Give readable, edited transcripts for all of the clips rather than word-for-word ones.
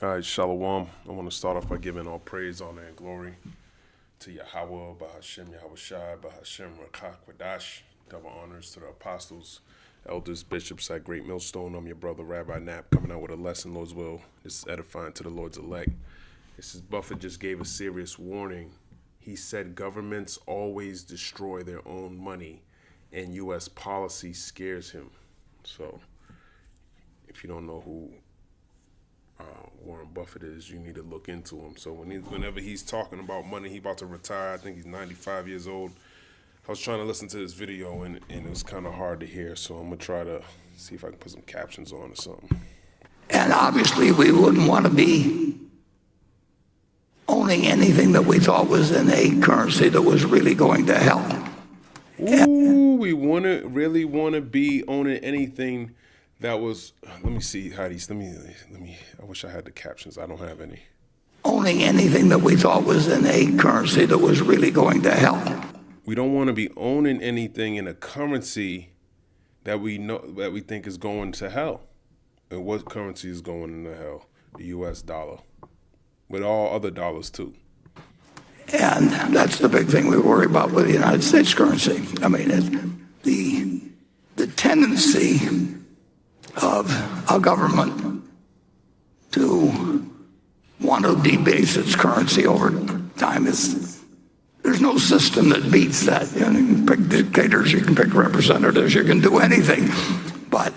All right, Shalom. I want to start off by giving all praise, honor, and glory to Yahweh, Bahashem, Yahweh Shai, Bahashem, Rakak, Wadash. Double honors to the apostles, elders, bishops at Great Millstone. I'm your brother, Rabbi Knapp, coming out with a lesson, Lord's will. This is edifying to the Lord's elect. This is Bufft just gave a serious warning. He said governments always destroy their own money, and U.S. policy scares him. So, if you don't know who Warren Buffett is, you need to look into him. So whenever he's talking about money, he about to retire. I think he's 95 years old. I was trying to listen to this video and it was kind of hard to hear. So I'm gonna try to see if I can put some captions on or something. And obviously we wouldn't want to be owning anything that we thought was in a currency that was really going to hell. Ooh, we really want to be owning anything that was, let me see, Heidi, let me, I wish I had the captions. I don't have any. Owning anything that we thought was in a currency that was really going to hell. We don't want to be owning anything in a currency that we think is going to hell. And what currency is going into hell? The U.S. dollar. With all other dollars too. And that's the big thing we worry about with the United States currency. I mean, the tendency of a government to want to debase its currency over time there's no system that beats that. You can pick dictators, you can pick representatives, you can do anything, but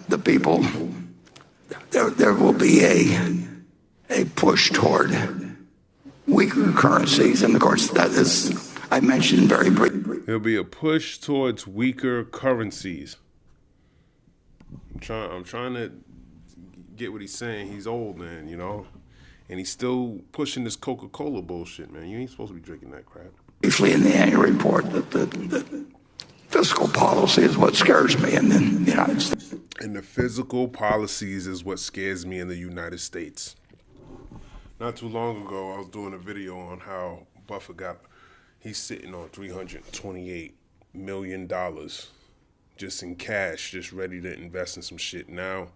the people, there will be a push toward weaker currencies, and of course that is, I mentioned very briefly. There'll be a push towards weaker currencies. I'm trying to get what he's saying. He's old, man, you know? And he's still pushing this Coca-Cola bullshit, man. You ain't supposed to be drinking that crap. Briefly in the annual report that the fiscal policy is what scares me in the United States. And the physical policies is what scares me in the United States. Not too long ago, I was doing a video on how Bufft he's sitting on $328 million just in cash, just ready to invest in some shit. Now,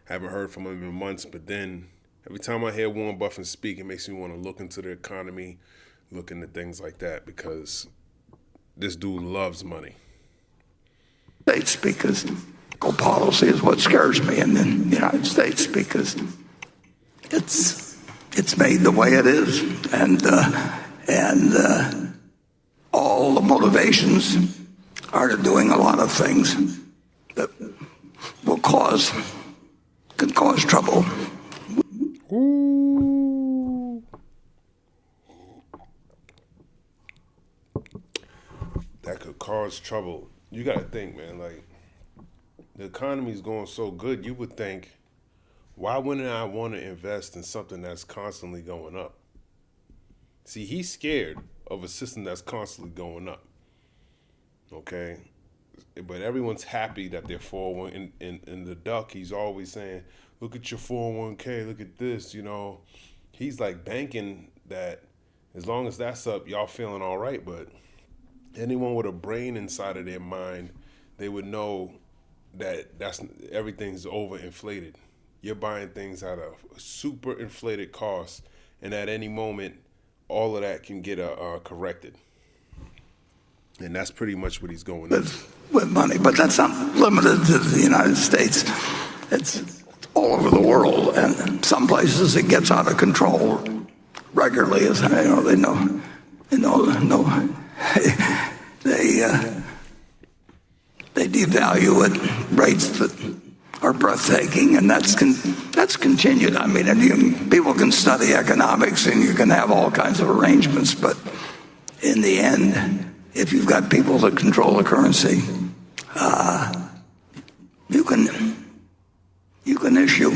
haven't heard from him in months, but then every time I hear Warren Buffett speak, it makes me want to look into the economy, look into things like that, because this dude loves money. States, because policy is what scares me in the United States, because it's made the way it is, and all the motivations are doing a lot of things that could cause trouble. Ooh. That could cause trouble. You gotta think, man, like, the economy's going so good, you would think, why wouldn't I want to invest in something that's constantly going up? See, he's scared of a system that's constantly going up. Okay? But everyone's happy that they're 401. In the duck, he's always saying, look at your 401k, look at this, you know. He's like banking that as long as that's up, y'all feeling all right. But anyone with a brain inside of their mind, they would know that everything's overinflated. You're buying things at a super inflated cost, and at any moment, all of that can get corrected. And that's pretty much what he's going with money. But that's not limited to the United States. It's all over the world, and some places it gets out of control regularly. As they know, they devalue at rates that are breathtaking, and that's continued. I mean, people can study economics and you can have all kinds of arrangements, but in the end, if you've got people that control the currency, you can issue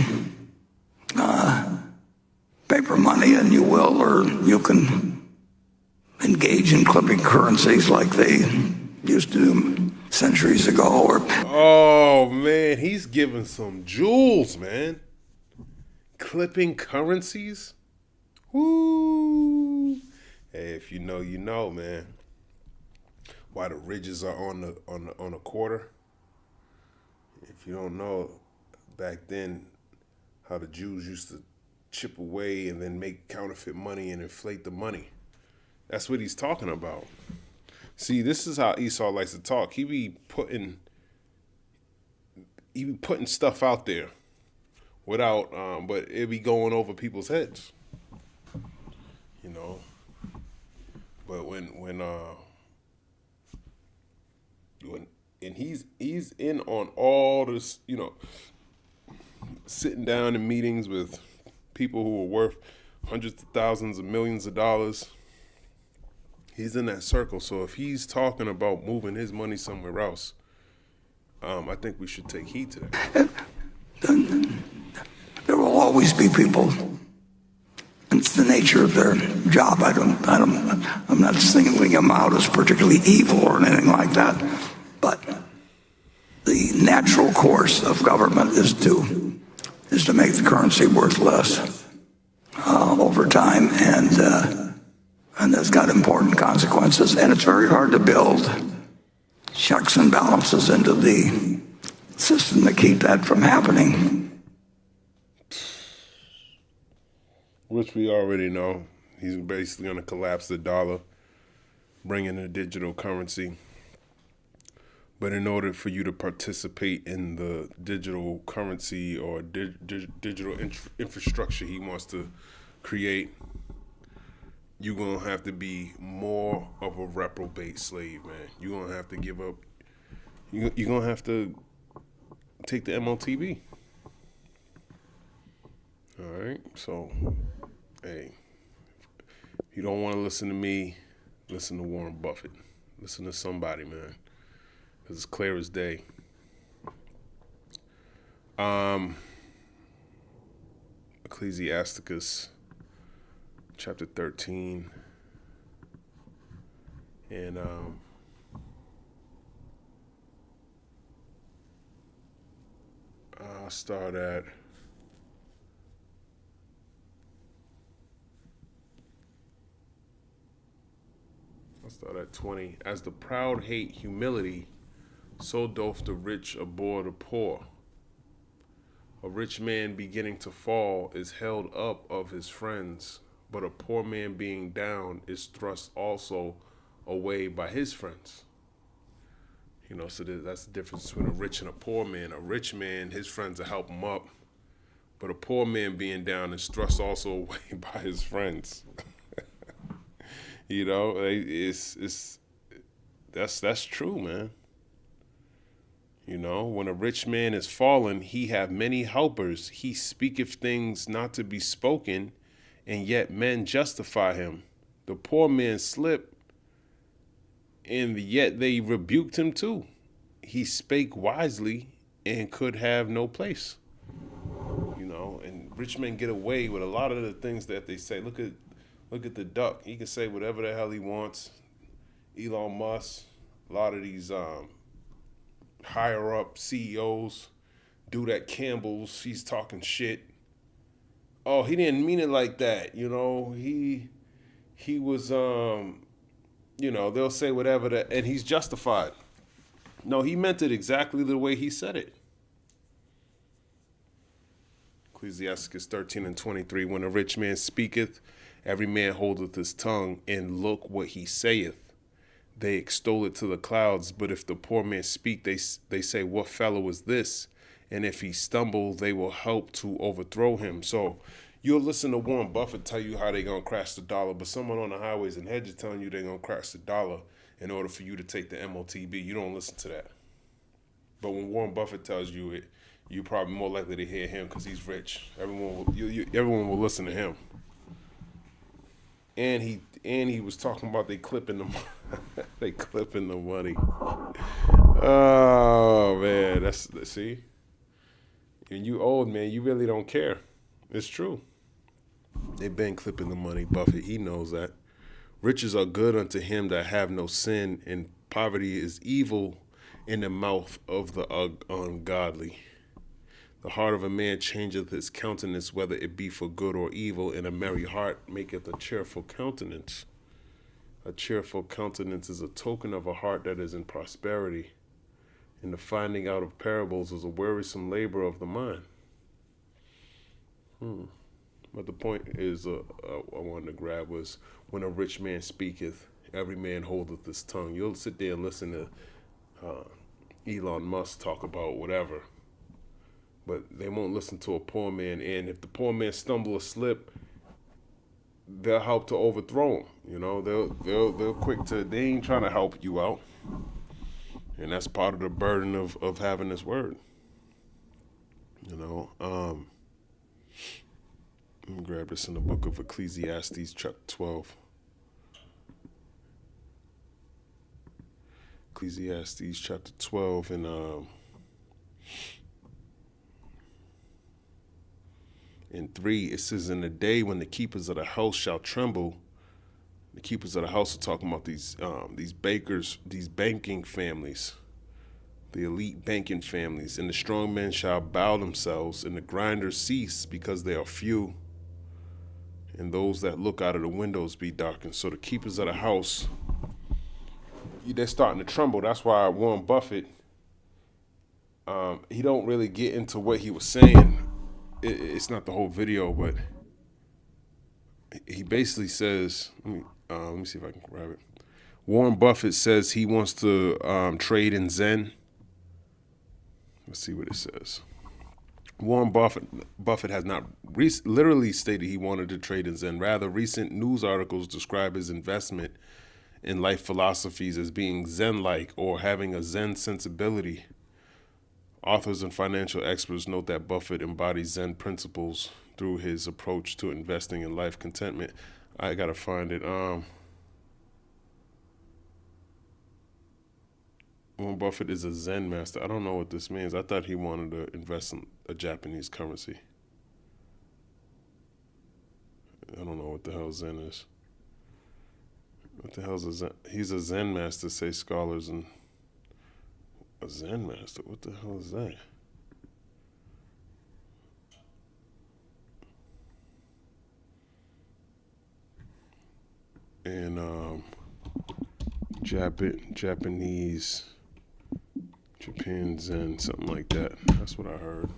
paper money, and you will, or you can engage in clipping currencies like they used to do centuries ago. Oh man, he's giving some jewels, man. Clipping currencies. Woo! Hey, if you know, you know, man. Why the ridges are on a quarter? If you don't know, back then how the Jews used to chip away and then make counterfeit money and inflate the money. That's what he's talking about. See, this is how Esau likes to talk. He be putting stuff out there without, but it be going over people's heads, you know. But when and he's in on all this, you know, sitting down in meetings with people who are worth hundreds of thousands of millions of dollars. He's in that circle. So if he's talking about moving his money somewhere else, I think we should take heed to that. There will always be people. It's the nature of their job. I'm not singling them out as particularly evil or anything like that. But the natural course of government is to make the currency worth less over time, and that's got important consequences. And it's very hard to build checks and balances into the system to keep that from happening. Which we already know. He's basically going to collapse the dollar, bring in a digital currency. But in order for you to participate in the digital currency or digital infrastructure he wants to create, you're going to have to be more of a reprobate slave, man. You're going to have to give up. You're going to have to take the MOTB. All right? So, hey, if you don't want to listen to me, listen to Warren Buffett. Listen to somebody, man. Because it's clear as day. Ecclesiasticus chapter 13. And I'll start at I'll start at 20. As the proud hate humility, so doth the rich abhor the poor. A rich man beginning to fall is held up of his friends, but a poor man being down is thrust also away by his friends. You know, so that's the difference between a rich and a poor man. A rich man, his friends will help him up, but a poor man being down is thrust also away by his friends. You know, that's true, man. You know, when a rich man is fallen, he have many helpers. He speaketh things not to be spoken, and yet men justify him. The poor man slipped, and yet they rebuked him too. He spake wisely and could have no place. You know, and rich men get away with a lot of the things that they say. Look at the duck. He can say whatever the hell he wants. Elon Musk, a lot of these higher up CEOs, dude at Campbell's, he's talking shit. Oh, he didn't mean it like that, you know. He was you know, they'll say whatever that, and he's justified. No, he meant it exactly the way he said it. Ecclesiasticus 13 and 23, when a rich man speaketh, every man holdeth his tongue, and look what he saith. They extol it to the clouds, but if the poor man speak, they say, what fellow is this? And if he stumble, they will help to overthrow him. So you'll listen to Warren Buffett tell you how they're going to crash the dollar, but someone on the highways and hedges telling you they're going to crash the dollar in order for you to take the MOTB. You don't listen to that. But when Warren Buffett tells you it, you're probably more likely to hear him because he's rich. Everyone will listen to him. And he was talking about they clipping the money. Oh man, see. And you old man, you really don't care. It's true. They've been clipping the money, Buffett. He knows that. Riches are good unto him that have no sin, and poverty is evil in the mouth of the ungodly. The heart of a man changeth his countenance, whether it be for good or evil, and a merry heart maketh a cheerful countenance. A cheerful countenance is a token of a heart that is in prosperity, and the finding out of parables is a wearisome labor of the mind. But the point is, I wanted to grab was when a rich man speaketh, every man holdeth his tongue. You'll sit there and listen to Elon Musk talk about whatever, but they won't listen to a poor man. And if the poor man stumble or slip, they'll help to overthrow him. You know, they're quick to. They ain't trying to help you out, and that's part of the burden of having this word. You know, let me grab this in the book of Ecclesiastes, chapter 12. Ecclesiastes chapter 12 and in 3, it says, in the day when the keepers of the house shall tremble. The keepers of the house are talking about these bakers, these banking families, the elite banking families. And the strong men shall bow themselves, and the grinders cease because they are few. And those that look out of the windows be darkened. So the keepers of the house, they're starting to tremble. That's why Warren Buffett, he don't really get into what he was saying. It's not the whole video, but he basically says, let me see if I can grab it. Warren Buffett says he wants to trade in Zen. Let's see what it says. Warren Buffett has not literally stated he wanted to trade in Zen. Rather, recent news articles describe his investment in life philosophies as being Zen-like or having a Zen sensibility. Authors and financial experts note that Buffett embodies Zen principles through his approach to investing in life contentment. I gotta find it. Warren Buffett is a Zen master. I don't know what this means. I thought he wanted to invest in a Japanese currency. I don't know what the hell Zen is. What the hell is a Zen? He's a Zen master, say scholars. And a Zen master? What the hell is that? And Japanese, Japan Zen, something like that. That's what I heard.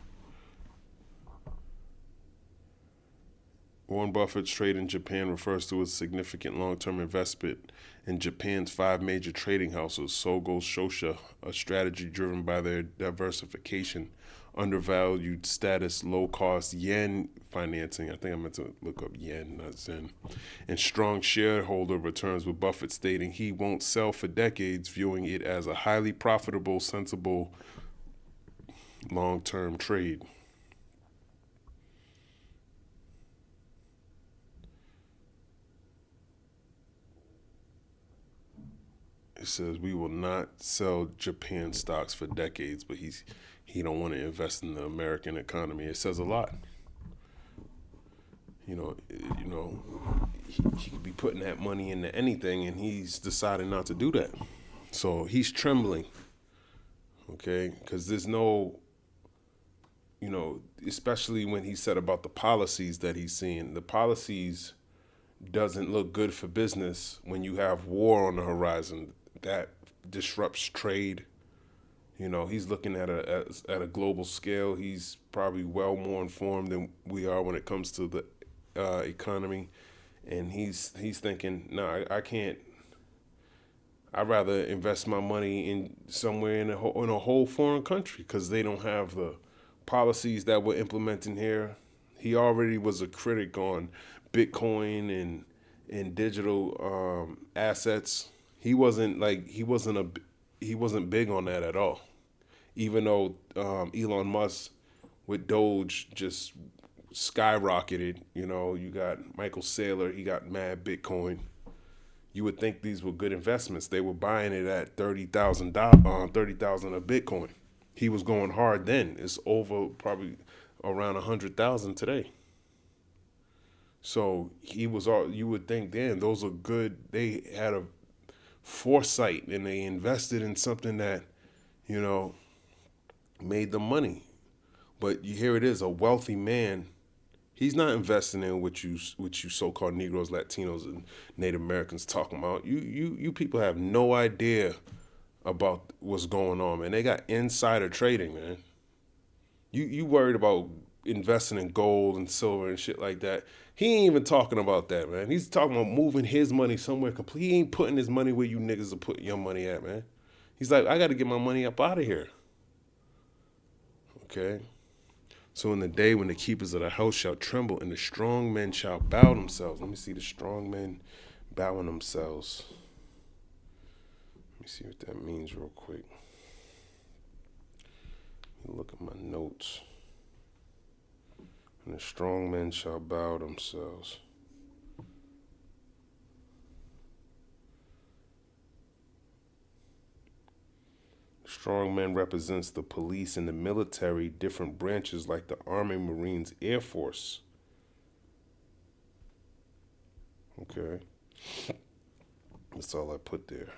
Warren Buffett's trade in Japan refers to a significant long-term investment in Japan's 5 major trading houses, Sogo Shosha, a strategy driven by their diversification, undervalued status, low-cost yen financing. I think I meant to look up yen, not Zen. And strong shareholder returns, with Buffett stating he won't sell for decades, viewing it as a highly profitable, sensible, long-term trade. It says we will not sell Japan stocks for decades, but he don't want to invest in the American economy. It says a lot. You know, he could be putting that money into anything, and he's decided not to do that. So he's trembling, okay? Because there's no, especially when he said about the policies that he's seeing. The policies doesn't look good for business when you have war on the horizon. That disrupts trade. He's looking at a global scale. He's probably well more informed than we are when it comes to the economy, and he's thinking, no, I can't. I'd rather invest my money in somewhere in a whole foreign country because they don't have the policies that we're implementing here. He already was a critic on Bitcoin and digital assets. He wasn't big on that at all. Even though Elon Musk with Doge just skyrocketed, you got Michael Saylor, he got mad Bitcoin. You would think these were good investments. They were buying it at $30,000 a Bitcoin. He was going hard then. It's over probably around 100,000 today. So you would think, damn, those are good. They had a foresight and they invested in something that, made them money. But here it is, a wealthy man. He's not investing in what you so-called Negroes, Latinos, and Native Americans talking about. You people have no idea about what's going on, man. They got insider trading, man. You worried about investing in gold and silver and shit like that. He ain't even talking about that, man. He's talking about moving his money somewhere complete. He ain't putting his money where you niggas are putting your money at, man. He's like, I got to get my money up out of here. Okay? So in the day when the keepers of the house shall tremble and the strong men shall bow themselves. Let me see the strong men bowing themselves. Let me see what that means real quick. Let me look at my notes. And the strong men shall bow themselves. Strong men represents the police and the military, different branches like the Army, Marines, Air Force. Okay. That's all I put there.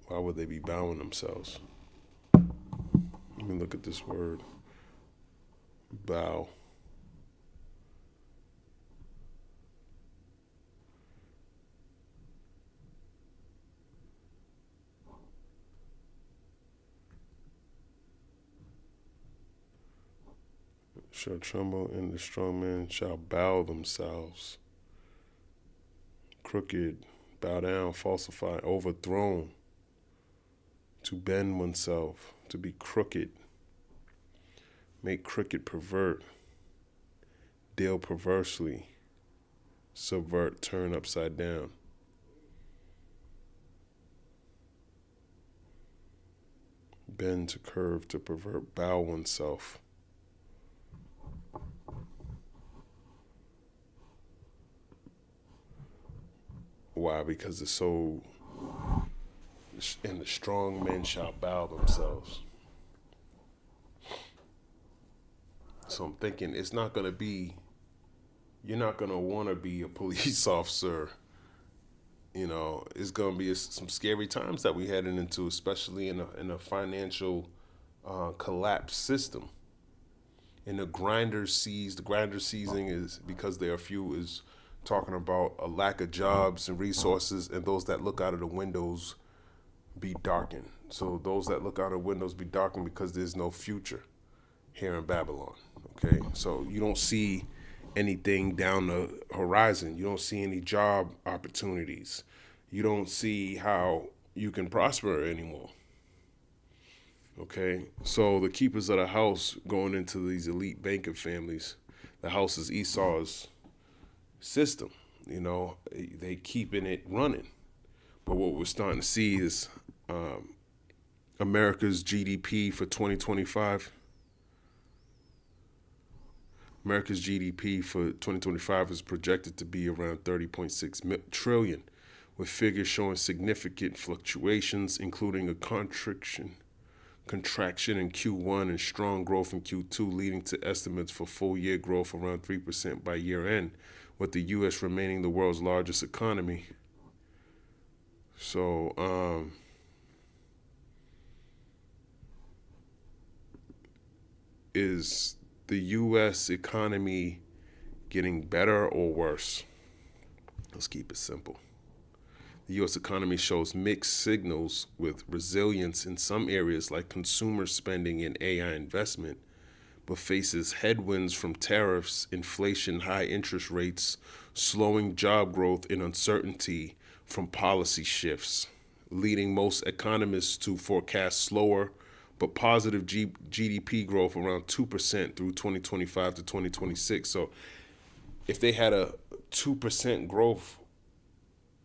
Why would they be bowing themselves? Let me look at this word. Bow. Shall tremble and the strong men shall bow themselves. Crooked, bow down, falsify, overthrown. To bend oneself, to be crooked. Make crooked pervert. Deal perversely. Subvert, turn upside down. Bend to curve, to pervert, bow oneself. Why? Because it's so, and the strong men shall bow themselves. So I'm thinking it's not going to be, you're not going to want to be a police officer. You know, it's going to be some scary times that we're heading into, especially in a financial collapse system. And the grinder season is, because there are few, is talking about a lack of jobs and resources, and those that look out of the windows be darkened. So those that look out of the windows be darkened because there's no future here in Babylon. Okay, so you don't see anything down the horizon. You don't see any job opportunities. You don't see how you can prosper anymore. Okay, so the keepers of the house going into these elite banking families, the house is Esau's system. You know, they keeping it running. But what we're starting to see is America's GDP for 2025. America's GDP for 2025 is projected to be around 30.6 trillion, with figures showing significant fluctuations, including a contraction in Q1 and strong growth in Q2, leading to estimates for full year growth around 3% by year end, with the U.S. remaining the world's largest economy. So, is the U.S. economy getting better or worse? Let's keep it simple. The U.S. economy shows mixed signals, with resilience in some areas like consumer spending and AI investment, but faces headwinds from tariffs, inflation, high interest rates, slowing job growth, and uncertainty from policy shifts, leading most economists to forecast slower but positive GDP growth around 2% through 2025 to 2026. So if they had a 2% growth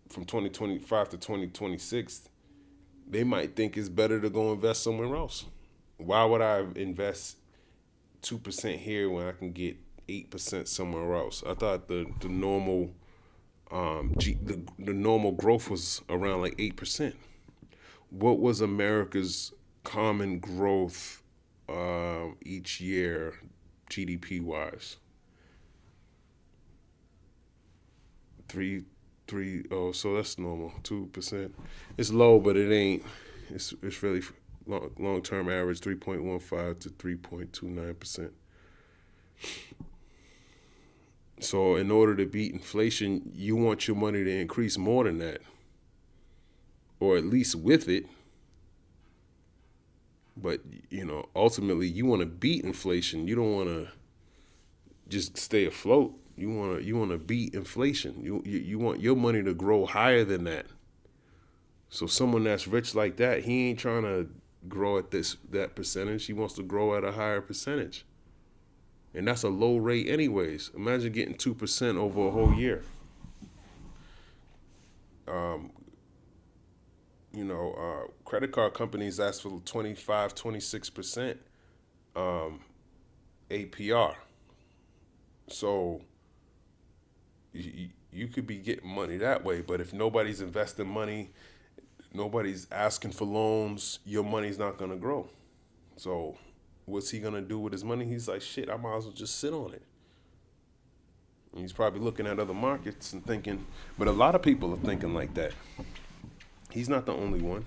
from 2025 to 2026, they might think it's better to go invest somewhere else. Why would I invest 2% here when I can get 8% somewhere else? I thought the normal the normal growth was around like 8%. What was America's common growth each year, GDP wise? So that's normal. 2%. It's low, but it ain't. It's really long term average 3.15 to 3.29%. So in order to beat inflation, you want your money to increase more than that, or at least with it. But ultimately, you want to beat inflation. You don't want to just stay afloat. You want to beat inflation. You want your money to grow higher than that. So someone that's rich like that, he ain't trying to grow at that percentage. He wants to grow at a higher percentage. And that's a low rate anyways. Imagine getting 2% over a whole year. Credit card companies ask for 25, 26% APR. So you could be getting money that way, but if nobody's investing money, nobody's asking for loans, your money's not going to grow. So what's he going to do with his money? He's like, shit, I might as well just sit on it. And he's probably looking at other markets and thinking, but a lot of people are thinking like that. He's not the only one.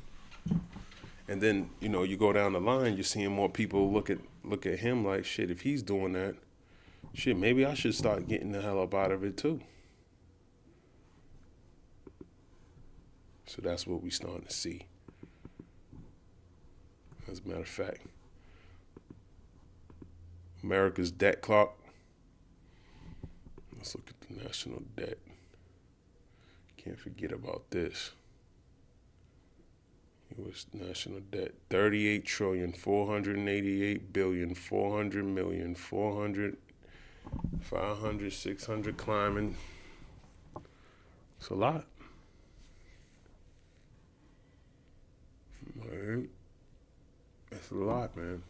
And then, you go down the line, you're seeing more people look at him like, shit, if he's doing that, shit, maybe I should start getting the hell up out of it too. So that's what we starting to see. As a matter of fact, America's debt clock. Let's look at the national debt. Can't forget about this. U.S. national debt, 38 trillion, 488 billion, 400 million, 400, 500, 600 climbing. It's a lot. All right. That's a lot, man.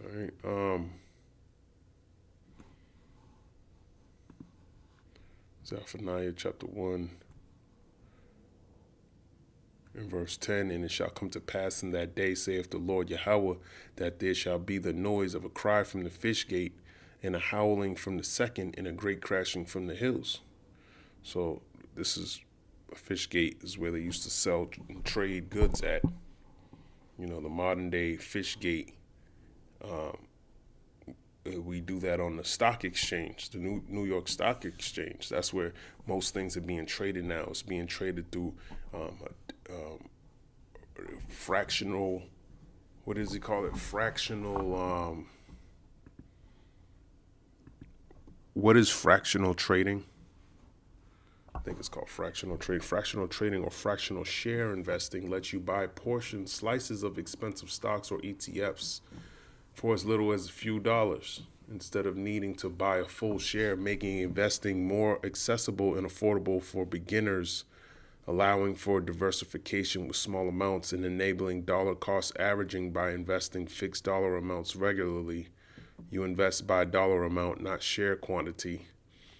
All right. Zephaniah chapter 1 and verse 10, and it shall come to pass in that day, saith the Lord Yahweh, that there shall be the noise of a cry from the fish gate, and a howling from the second, and a great crashing from the hills. So this is a fish gate is where they used to sell and trade goods at. The modern day fish gate. We do that on the stock exchange, the New York Stock Exchange. That's where most things are being traded now. It's being traded through fractional, what does he call it? Fractional, what is fractional trading? I think it's called fractional trade. Fractional trading or fractional share investing lets you buy slices of expensive stocks or ETFs for as little as a few dollars, instead of needing to buy a full share, making investing more accessible and affordable for beginners, allowing for diversification with small amounts, and enabling dollar cost averaging by investing fixed dollar amounts regularly. You invest by dollar amount, not share quantity.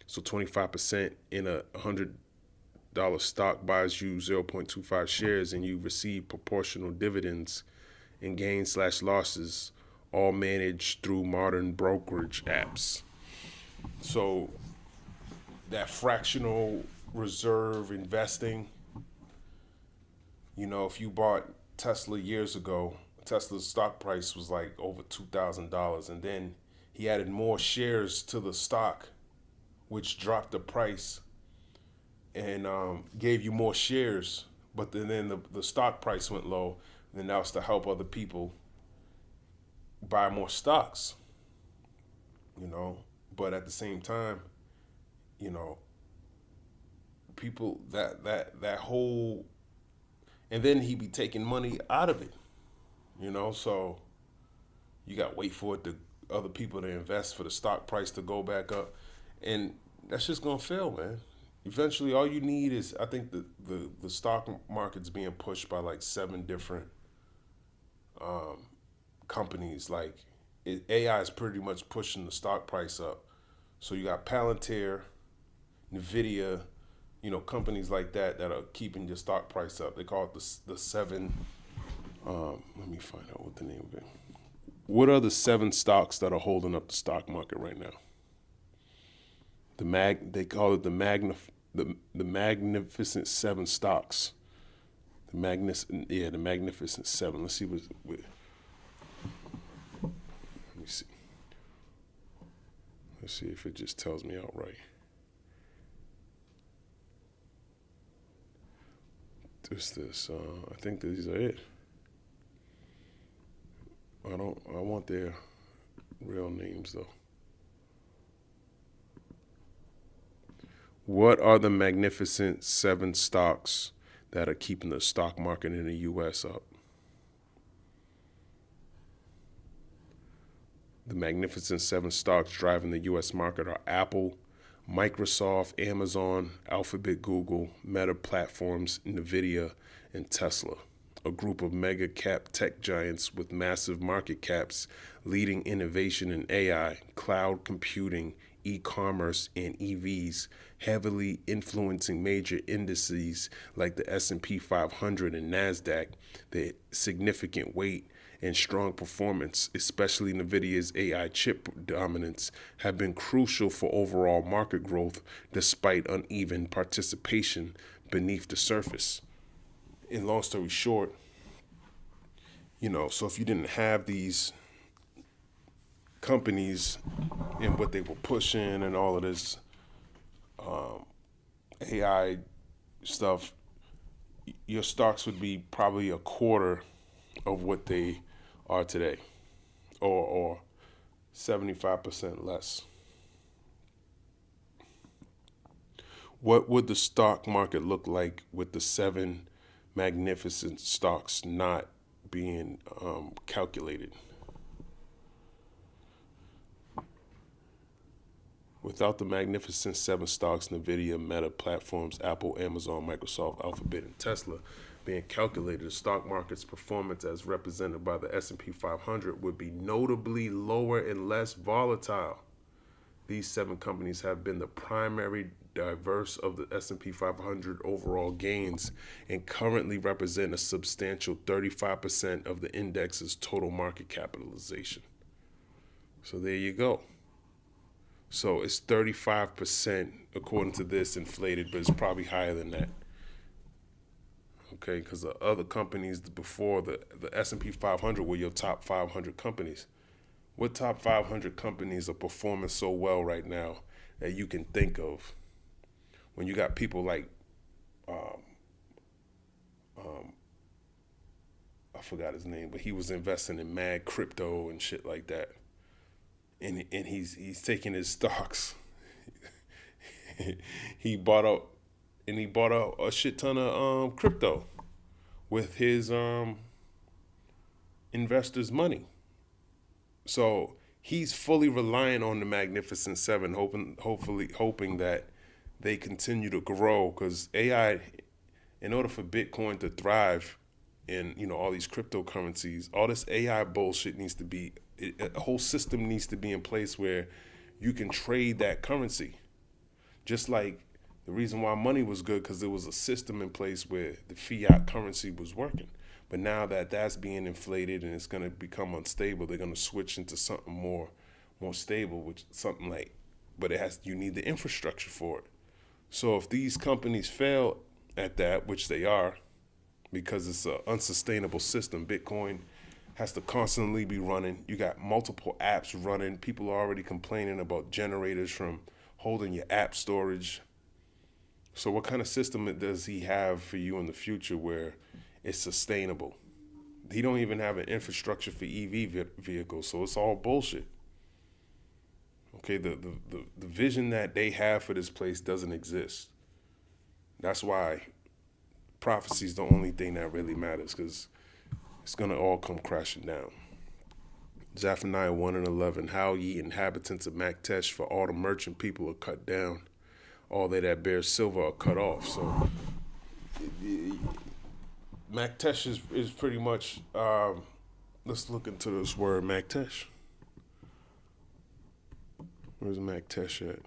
So 25% in a $100 stock buys you 0.25 shares, and you receive proportional dividends and gains/losses, all managed through modern brokerage apps. So that fractional reserve investing, if you bought Tesla years ago, Tesla's stock price was like over $2,000, and then he added more shares to the stock, which dropped the price and gave you more shares, but then the stock price went low, and then that was to help other people buy more stocks, but at the same time, people that whole, and then he be taking money out of it, so you got to wait for other people to invest for the stock price to go back up, and that's just gonna fail, man. Eventually, all you need is, I think the stock market's being pushed by like 7 different companies. Like AI is pretty much pushing the stock price up. So you got Palantir, Nvidia, companies like that are keeping your stock price up. They call it the 7. Let me find out what the name of it. What are the 7 stocks that are holding up the stock market right now? They call it the Magnificent 7 stocks. The Magnificent 7. Let's see let me see. Let's see if it just tells me outright. I think these are it. I want their real names though. What are the magnificent 7 stocks that are keeping the stock market in the U.S. up? The magnificent 7 stocks driving the U.S. market are Apple, Microsoft, Amazon, Alphabet, Google, Meta Platforms, NVIDIA, and Tesla, a group of mega cap tech giants with massive market caps leading innovation in AI, cloud computing, e-commerce, and EVs, heavily influencing major indices like the S&P 500 and NASDAQ. The significant weight and strong performance, especially NVIDIA's AI chip dominance, have been crucial for overall market growth despite uneven participation beneath the surface. And long story short, so if you didn't have these companies and what they were pushing and all of this AI stuff, your stocks would be probably a quarter of what they are today, or 75% less. What would the stock market look like with the 7 magnificent stocks not being calculated? Without the magnificent 7 stocks, NVIDIA, Meta Platforms, Apple, Amazon, Microsoft, Alphabet, and Tesla being calculated, the stock market's performance as represented by the S&P 500 would be notably lower and less volatile. These 7 companies have been the primary drivers of the S&P 500 overall gains and currently represent a substantial 35% of the index's total market capitalization. So there you go. So it's 35%, according to this, inflated, but it's probably higher than that. Okay, because the other companies before the S&P 500 were your top 500 companies. What top 500 companies are performing so well right now that you can think of? When you got people like, I forgot his name, but he was investing in mad crypto and shit like that. And he's taking his stocks. he bought out a shit ton of crypto with his investors' money. So he's fully reliant on the Magnificent Seven, hoping that they continue to grow, because AI, in order for Bitcoin to thrive in all these cryptocurrencies, all this AI bullshit needs to be, a whole system needs to be in place where you can trade that currency. Just like the reason why money was good, because there was a system in place where the fiat currency was working. But now that that's being inflated and it's going to become unstable, they're going to switch into something more stable, which something like, but you need the infrastructure for it. So if these companies fail at that, which they are, because it's an unsustainable system, Bitcoin has to constantly be running. You got multiple apps running. People are already complaining about generators from holding your app storage. So what kind of system does he have for you in the future where it's sustainable? He don't even have an infrastructure for EV vehicles, so it's all bullshit. Okay, the vision that they have for this place doesn't exist. That's why prophecy is the only thing that really matters, because it's going to all come crashing down. Zephaniah 1 and 11, how ye inhabitants of Maktesh, for all the merchant people are cut down. All they that bear silver are cut off. So Maktesh is pretty much, let's look into this word Maktesh. Where's Maktesh at?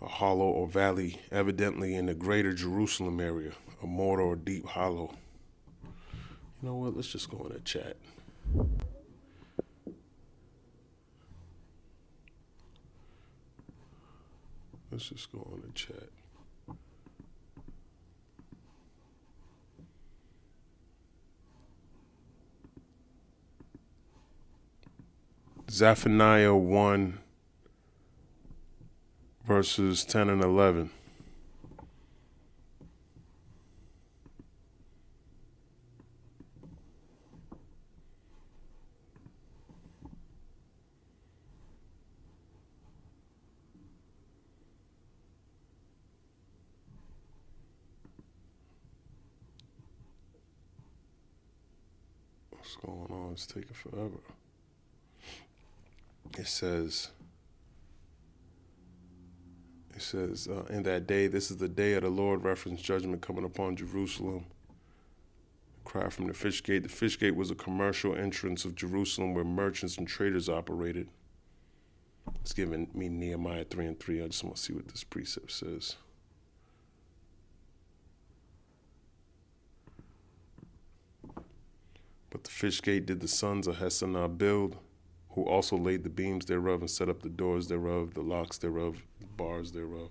A hollow or valley, evidently in the greater Jerusalem area, a mortar or deep hollow. You know what? Let's just go in the chat. Let's just go on the chat. Zephaniah 1 verses 10 and 11. What's going on? It's taking forever. It says, in that day, this is the day of the Lord, reference judgment coming upon Jerusalem. Cry from the fish gate. The fish gate was a commercial entrance of Jerusalem where merchants and traders operated. It's giving me Nehemiah 3:3. I just want to see what this precept says. But the fish gate did the sons of Hesanah build, who also laid the beams thereof and set up the doors thereof, the locks thereof, the bars thereof.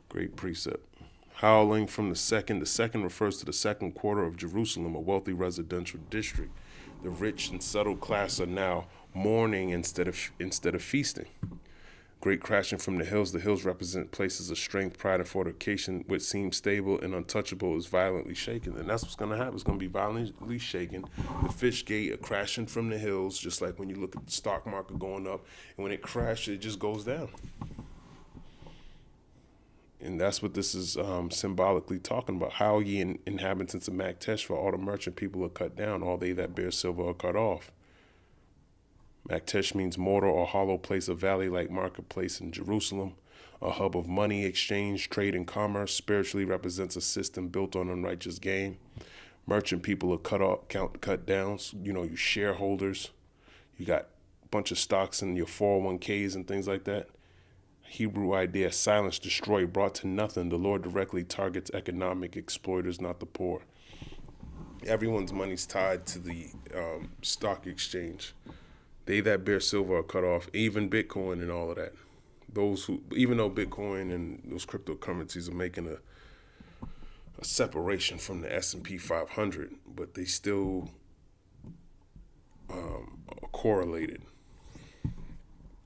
Great precept. Howling from the second. The second refers to the second quarter of Jerusalem, a wealthy residential district. The rich and settled class are now mourning instead of feasting. Great crashing from the hills. The hills represent places of strength, pride, and fortification. What seems stable and untouchable is violently shaken. And that's what's going to happen. It's going to be violently shaken. The fish gate are crashing from the hills, just like when you look at the stock market going up. And when it crashes, it just goes down. And that's what this is symbolically talking about. How ye inhabitants of Maktesh, for all the merchant people are cut down, all they that bear silver are cut off. Maktesh means mortar or hollow place, a valley-like marketplace in Jerusalem, a hub of money exchange, trade, and commerce. Spiritually represents a system built on unrighteous gain. Merchant people are cut down. You know, you shareholders, you got a bunch of stocks in your 401ks and things like that. Hebrew idea, silence, destroy, brought to nothing. The Lord directly targets economic exploiters, not the poor. Everyone's money's tied to the stock exchange. They that bear silver are cut off, even Bitcoin and all of that. Those who, even though Bitcoin and those cryptocurrencies are making a separation from the S&P 500, but they still are correlated.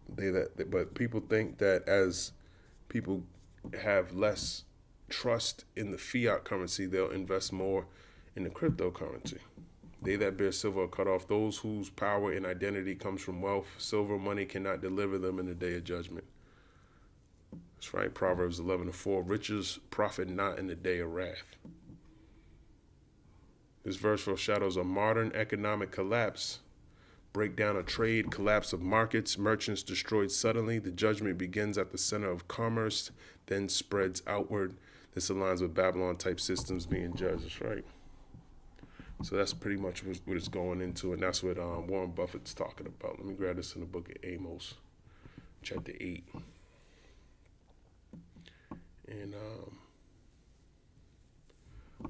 But people think that as people have less trust in the fiat currency, they'll invest more in the cryptocurrency. They that bear silver are cut off. Those whose power and identity comes from wealth, silver money cannot deliver them in the day of judgment. That's right, Proverbs 11:4. Riches profit not in the day of wrath. This verse foreshadows a modern economic collapse. Breakdown of trade, collapse of markets, merchants destroyed suddenly. The judgment begins at the center of commerce, then spreads outward. This aligns with Babylon-type systems being judged. That's right. So that's pretty much what it's going into, and that's what Warren Buffett's talking about. Let me grab this in the book of Amos, chapter 8. And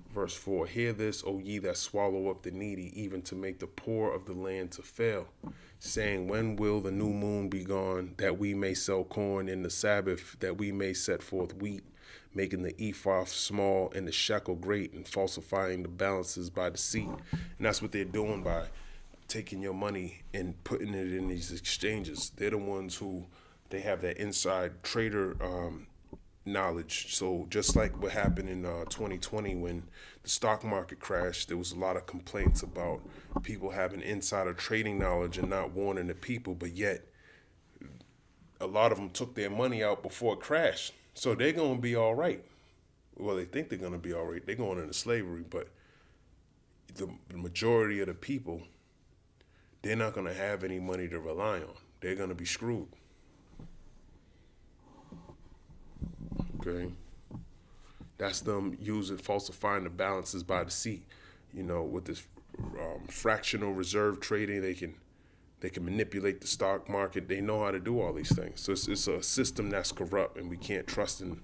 verse 4, hear this, O ye that swallow up the needy, even to make the poor of the land to fail, saying, when will the new moon be gone, that we may sell corn, in the Sabbath, that we may set forth wheat, making the ephah small and the shekel great, and falsifying the balances by deceit. And that's what they're doing by taking your money and putting it in these exchanges. They're the ones who, they have that inside trader knowledge. So just like what happened in 2020 when the stock market crashed, there was a lot of complaints about people having insider trading knowledge and not warning the people, but yet a lot of them took their money out before it crashed. So they're going to be all right. Well, they think they're going to be all right. They're going into slavery, but the majority of the people, they're not going to have any money to rely on. They're going to be screwed. Okay, that's them falsifying the balances by deceit. You know, with this fractional reserve trading, they can manipulate the stock market. They know how to do all these things. So it's a system that's corrupt, and we can't trust in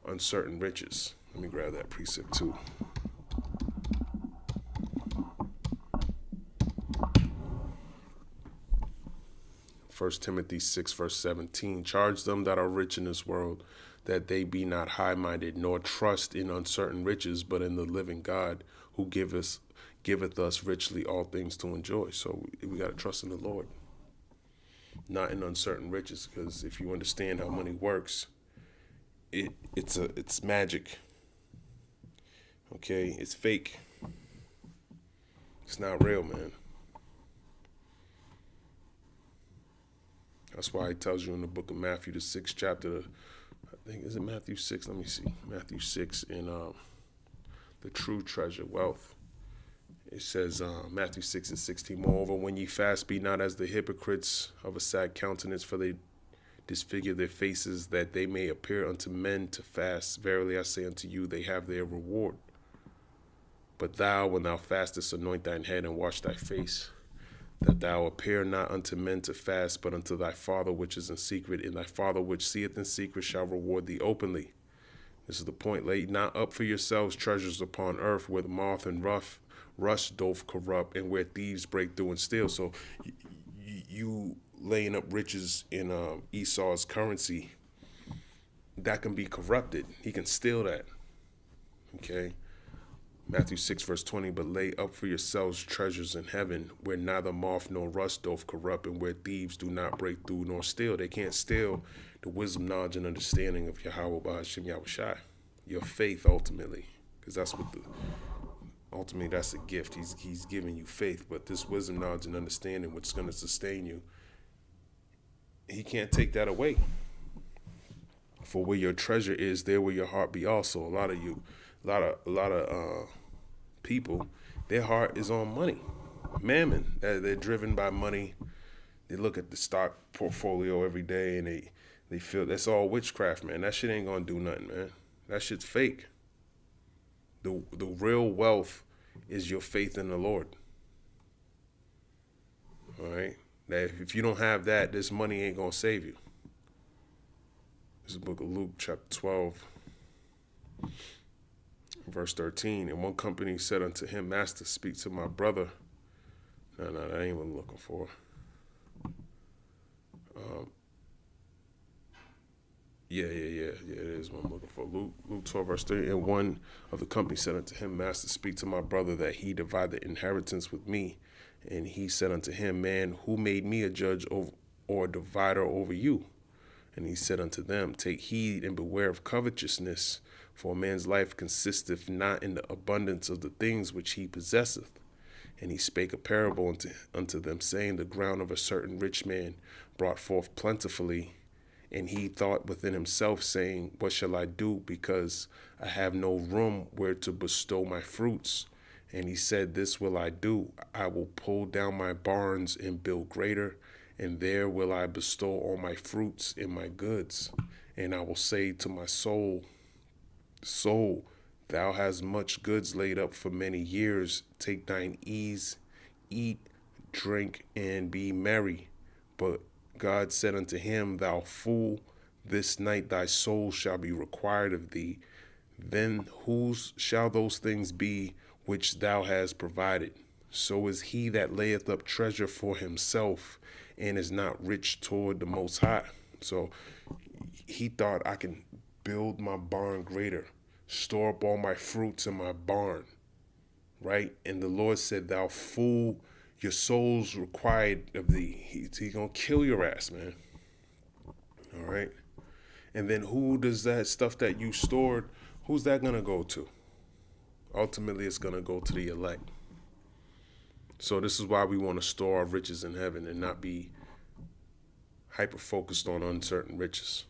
uncertain riches. Let me grab that precept too. First Timothy 6, verse 17. Charge them that are rich in this world, that they be not high-minded, nor trust in uncertain riches, but in the living God, who giveth us richly all things to enjoy. So we got to trust in the Lord, not in uncertain riches, because if you understand how money works, it's magic. Okay, it's fake. It's not real, man. That's why it tells you in the book of Matthew, the 6th chapter, I think, is it Matthew 6? Let me see. Matthew 6 in the true treasure, wealth. It says, Matthew 6:16, moreover, when ye fast, be not as the hypocrites of a sad countenance, for they disfigure their faces, that they may appear unto men to fast. Verily I say unto you, they have their reward. But thou, when thou fastest, anoint thine head and wash thy face, that thou appear not unto men to fast, but unto thy Father which is in secret, and thy Father which seeth in secret shall reward thee openly. This is the point. Lay not up for yourselves treasures upon earth, where the moth and rust doth corrupt, and where thieves break through and steal. So you laying up riches in Esau's currency, that can be corrupted. He can steal that. Okay. Matthew 6:20, but lay up for yourselves treasures in heaven, where neither moth nor rust doth corrupt, and where thieves do not break through nor steal. They can't steal the wisdom, knowledge, and understanding of Yahweh B'Hashem Yahushai. Your faith, ultimately, because that's what ultimately that's a gift. He's giving you faith, but this wisdom, knowledge, and understanding, which is going to sustain you, he can't take that away. For where your treasure is, there will your heart be also. A lot of people, their heart is on money, mammon. They're driven by money. They look at the stock portfolio every day and they feel that's all witchcraft, man. That shit ain't gonna do nothing, man. That shit's fake. The real wealth is your faith in the Lord. All right. That if you don't have that, this money ain't gonna save you. This is the book of Luke, chapter 12. Verse 13, and one company said unto him, Master, speak to my brother. No, that ain't what I'm looking for. It is what I'm looking for. Luke 12, verse 30, and one of the company said unto him, Master, speak to my brother that he divide the inheritance with me. And he said unto him, Man, who made me a judge or a divider over you? And he said unto them, Take heed and beware of covetousness, for a man's life consisteth not in the abundance of the things which he possesseth. And he spake a parable unto them, saying, The ground of a certain rich man brought forth plentifully. And he thought within himself, saying, What shall I do, because I have no room where to bestow my fruits? And he said, This will I do. I will pull down my barns and build greater, and there will I bestow all my fruits and my goods. And I will say to my soul, Soul, thou hast much goods laid up for many years. Take thine ease, eat, drink, and be merry. But God said unto him, Thou fool, this night thy soul shall be required of thee. Then whose shall those things be which thou hast provided? So is he that layeth up treasure for himself and is not rich toward the Most High. So he thought, I can build my barn greater, store up all my fruits in my barn, right? And the Lord said, Thou fool, your soul's required of thee. He's gonna kill your ass, man. All right? And then who does that stuff that you stored, who's that gonna go to? Ultimately, it's gonna go to the elect. So this is why we want to store our riches in heaven and not be hyper-focused on uncertain riches,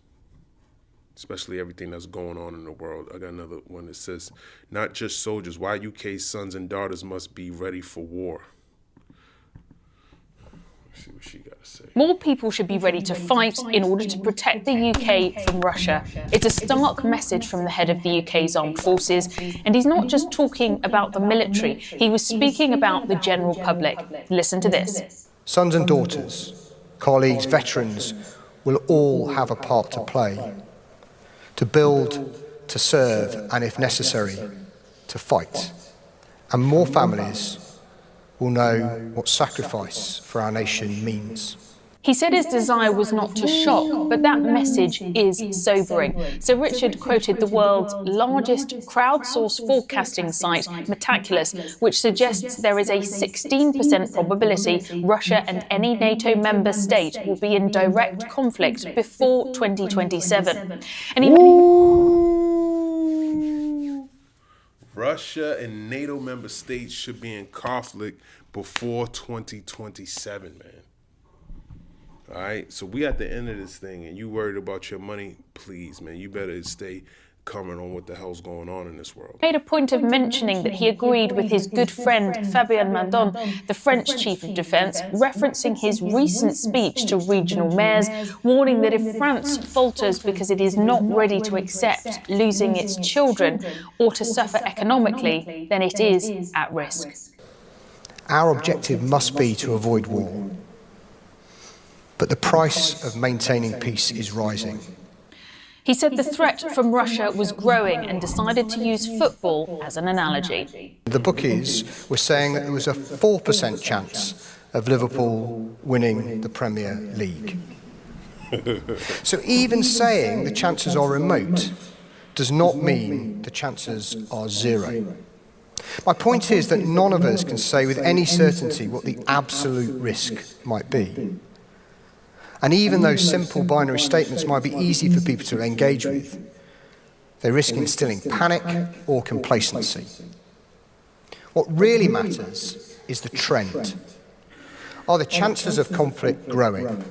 especially everything that's going on in the world. I got another one that says, not just soldiers, why UK's sons and daughters must be ready for war. Let's see what she got to say. More people should be ready to fight in order to protect the UK from Russia. It's a stark message from the head of the UK's armed forces, and he's not just talking about the military, he was speaking about the general public. Listen to this. Sons and daughters, colleagues, veterans will all have a part to play, to build, to serve, and if necessary, to fight. And more families will know what sacrifice for our nation means. He said his desire was not to shock, but that message is sobering. So Richard quoted the world's largest crowdsourced forecasting site, Metaculus, which suggests there is a 16% probability Russia and any NATO member state will be in direct conflict before 2027. And Russia and NATO member states should be in conflict before 2027, man. All right, so we at the end of this thing, and you worried about your money, please, man, you better stay coming on what the hell's going on in this world. Made a point of mentioning that he agreed with his good friend Fabien Mandon, the French Chief of Defence, referencing his recent speech to regional mayors, warning that if France falters because it is not ready to accept losing its children or to suffer economically, then it is at risk. Our objective must be to avoid war, but the price of maintaining peace is rising. He said the threat from Russia was growing and decided to use football as an analogy. The bookies were saying that there was a 4% chance of Liverpool winning the Premier League. So even saying the chances are remote does not mean the chances are zero. My point is that none of us can say with any certainty what the absolute risk might be. And even those simple binary statements might be easy for people to engage with, they risk instilling panic or complacency. What really matters is the trend. Are the chances of conflict growing?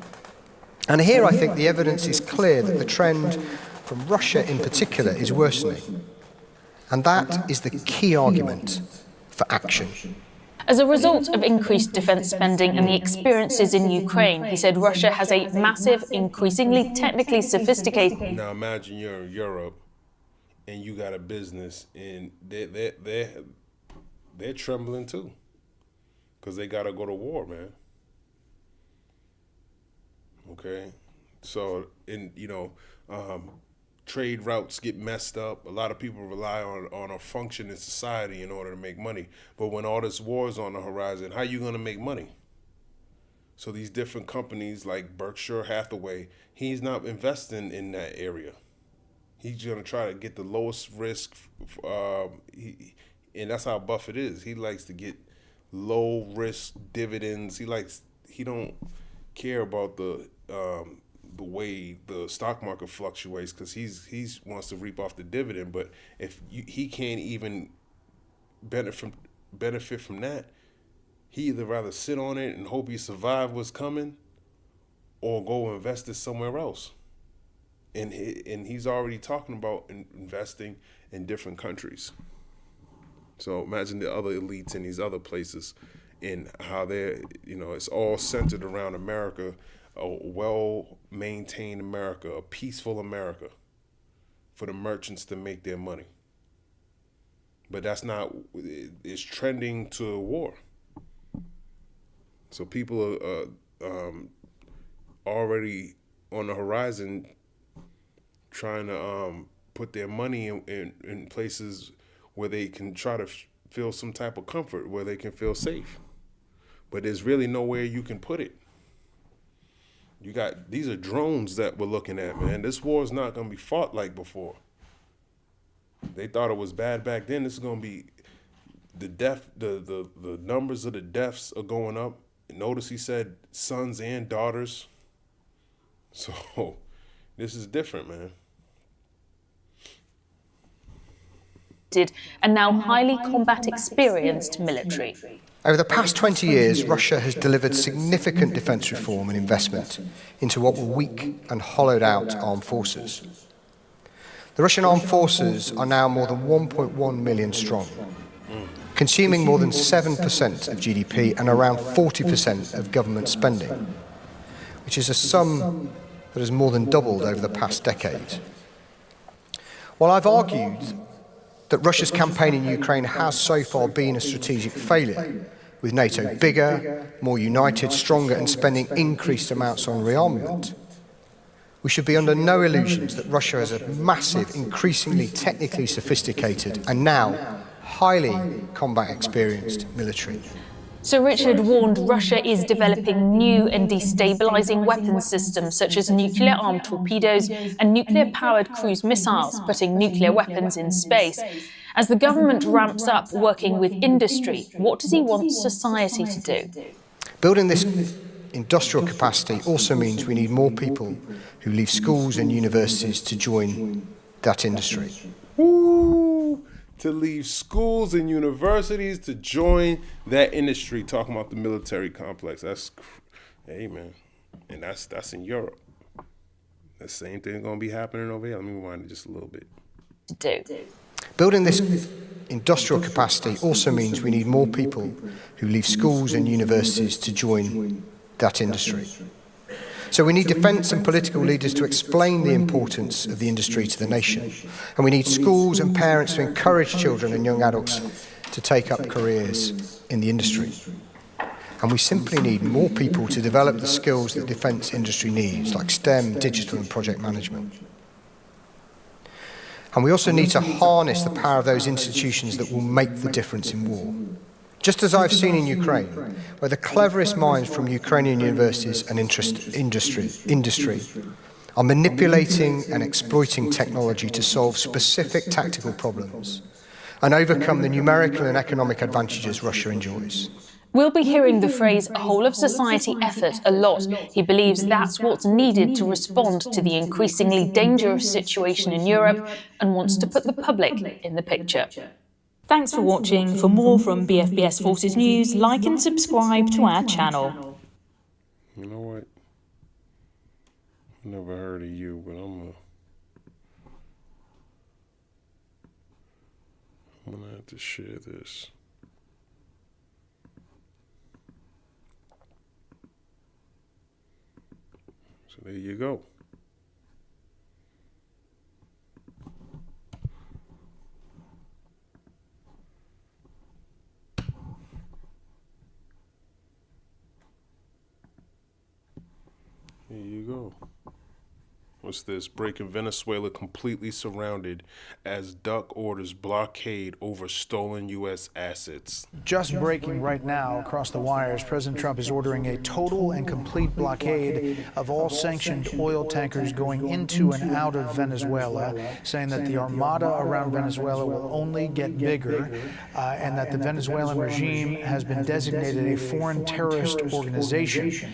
And here I think the evidence is clear that the trend from Russia in particular is worsening. And that is the key argument for action. As a result of increased defence spending and the experiences in Ukraine, he said Russia has a massive, increasingly technically sophisticated... Now imagine you're in Europe and you got a business and they're trembling too because they got to go to war, man. Okay? So, trade routes get messed up. A lot of people rely on a functioning society in order to make money. But when all this war is on the horizon, how are you going to make money? So these different companies like Berkshire Hathaway, he's not investing in that area. He's going to try to get the lowest risk. And that's how Buffett is. He likes to get low risk dividends. He don't care about the way the stock market fluctuates because he's wants to reap off the dividend. But if he can't even benefit from that, he either rather sit on it and hope he survive what's coming, or go invest it somewhere else. And he's already talking about investing in different countries. So imagine the other elites in these other places and how they're, it's all centered around America. A well-maintained America, a peaceful America for the merchants to make their money. But that's not, it's trending to war. So people are already on the horizon trying to put their money in places where they can try to feel some type of comfort, where they can feel safe. But there's really nowhere you can put it. These are drones that we're looking at, man. This war is not going to be fought like before. They thought it was bad back then. This is going to be the numbers of the deaths are going up. Notice he said sons and daughters. So this is different, man. And now highly combat experienced military. Over the past 20 years, Russia has delivered significant defence reform and investment into what were weak and hollowed out armed forces. The Russian armed forces are now more than 1.1 million strong, consuming more than 7% of GDP and around 40% of government spending, which is a sum that has more than doubled over the past decade. While I've argued that Russia's campaign in Ukraine has so far been a strategic failure, with NATO bigger, more united, stronger, and spending increased amounts on rearmament, we should be under no illusions that Russia has a massive, increasingly technically sophisticated, and now highly combat experienced military. Sir Richard warned Russia is developing new and destabilising weapons systems such as nuclear-armed torpedoes and nuclear-powered cruise missiles, putting nuclear weapons in space. As the government ramps up working with industry, what does he want society to do? Building this industrial capacity also means we need more people who leave schools and universities to join that industry. Woo! To leave schools and universities to join that industry. Talking about the military complex. Hey man, and that's in Europe. The same thing gonna be happening over here. Let me rewind it just a little bit. to do. Building this industrial capacity also means we need more people who leave schools and universities to join that industry. So we need defence and political leaders to explain the importance of the industry to the nation. And we need schools and parents to encourage children and young adults to take up careers in the industry. And we simply need more people to develop the skills that the defence industry needs, like STEM, digital and project management. And we also need to harness the power of those institutions that will make the difference in war. Just as I've seen in Ukraine, where the cleverest minds from Ukrainian universities and industry are manipulating and exploiting technology to solve specific tactical problems and overcome the numerical and economic advantages Russia enjoys. We'll be hearing the phrase a whole-of-society effort a lot. He believes that's what's needed to respond to the increasingly dangerous situation in Europe and wants to put the public in the picture. Thanks for watching. For more from BFBS Forces News, like and subscribe to our channel. You know what? Never heard of you, but I'm gonna have to share this. So there you go. Here you go. What's this? Breaking Venezuela completely surrounded as duck orders blockade over stolen U.S. assets. Just breaking right now across the wires, President Trump is ordering a total and complete blockade of all sanctioned oil tankers going into and out of Venezuela, saying that the armada around Venezuela will only get bigger, and that the Venezuelan regime has been designated a foreign terrorist organization,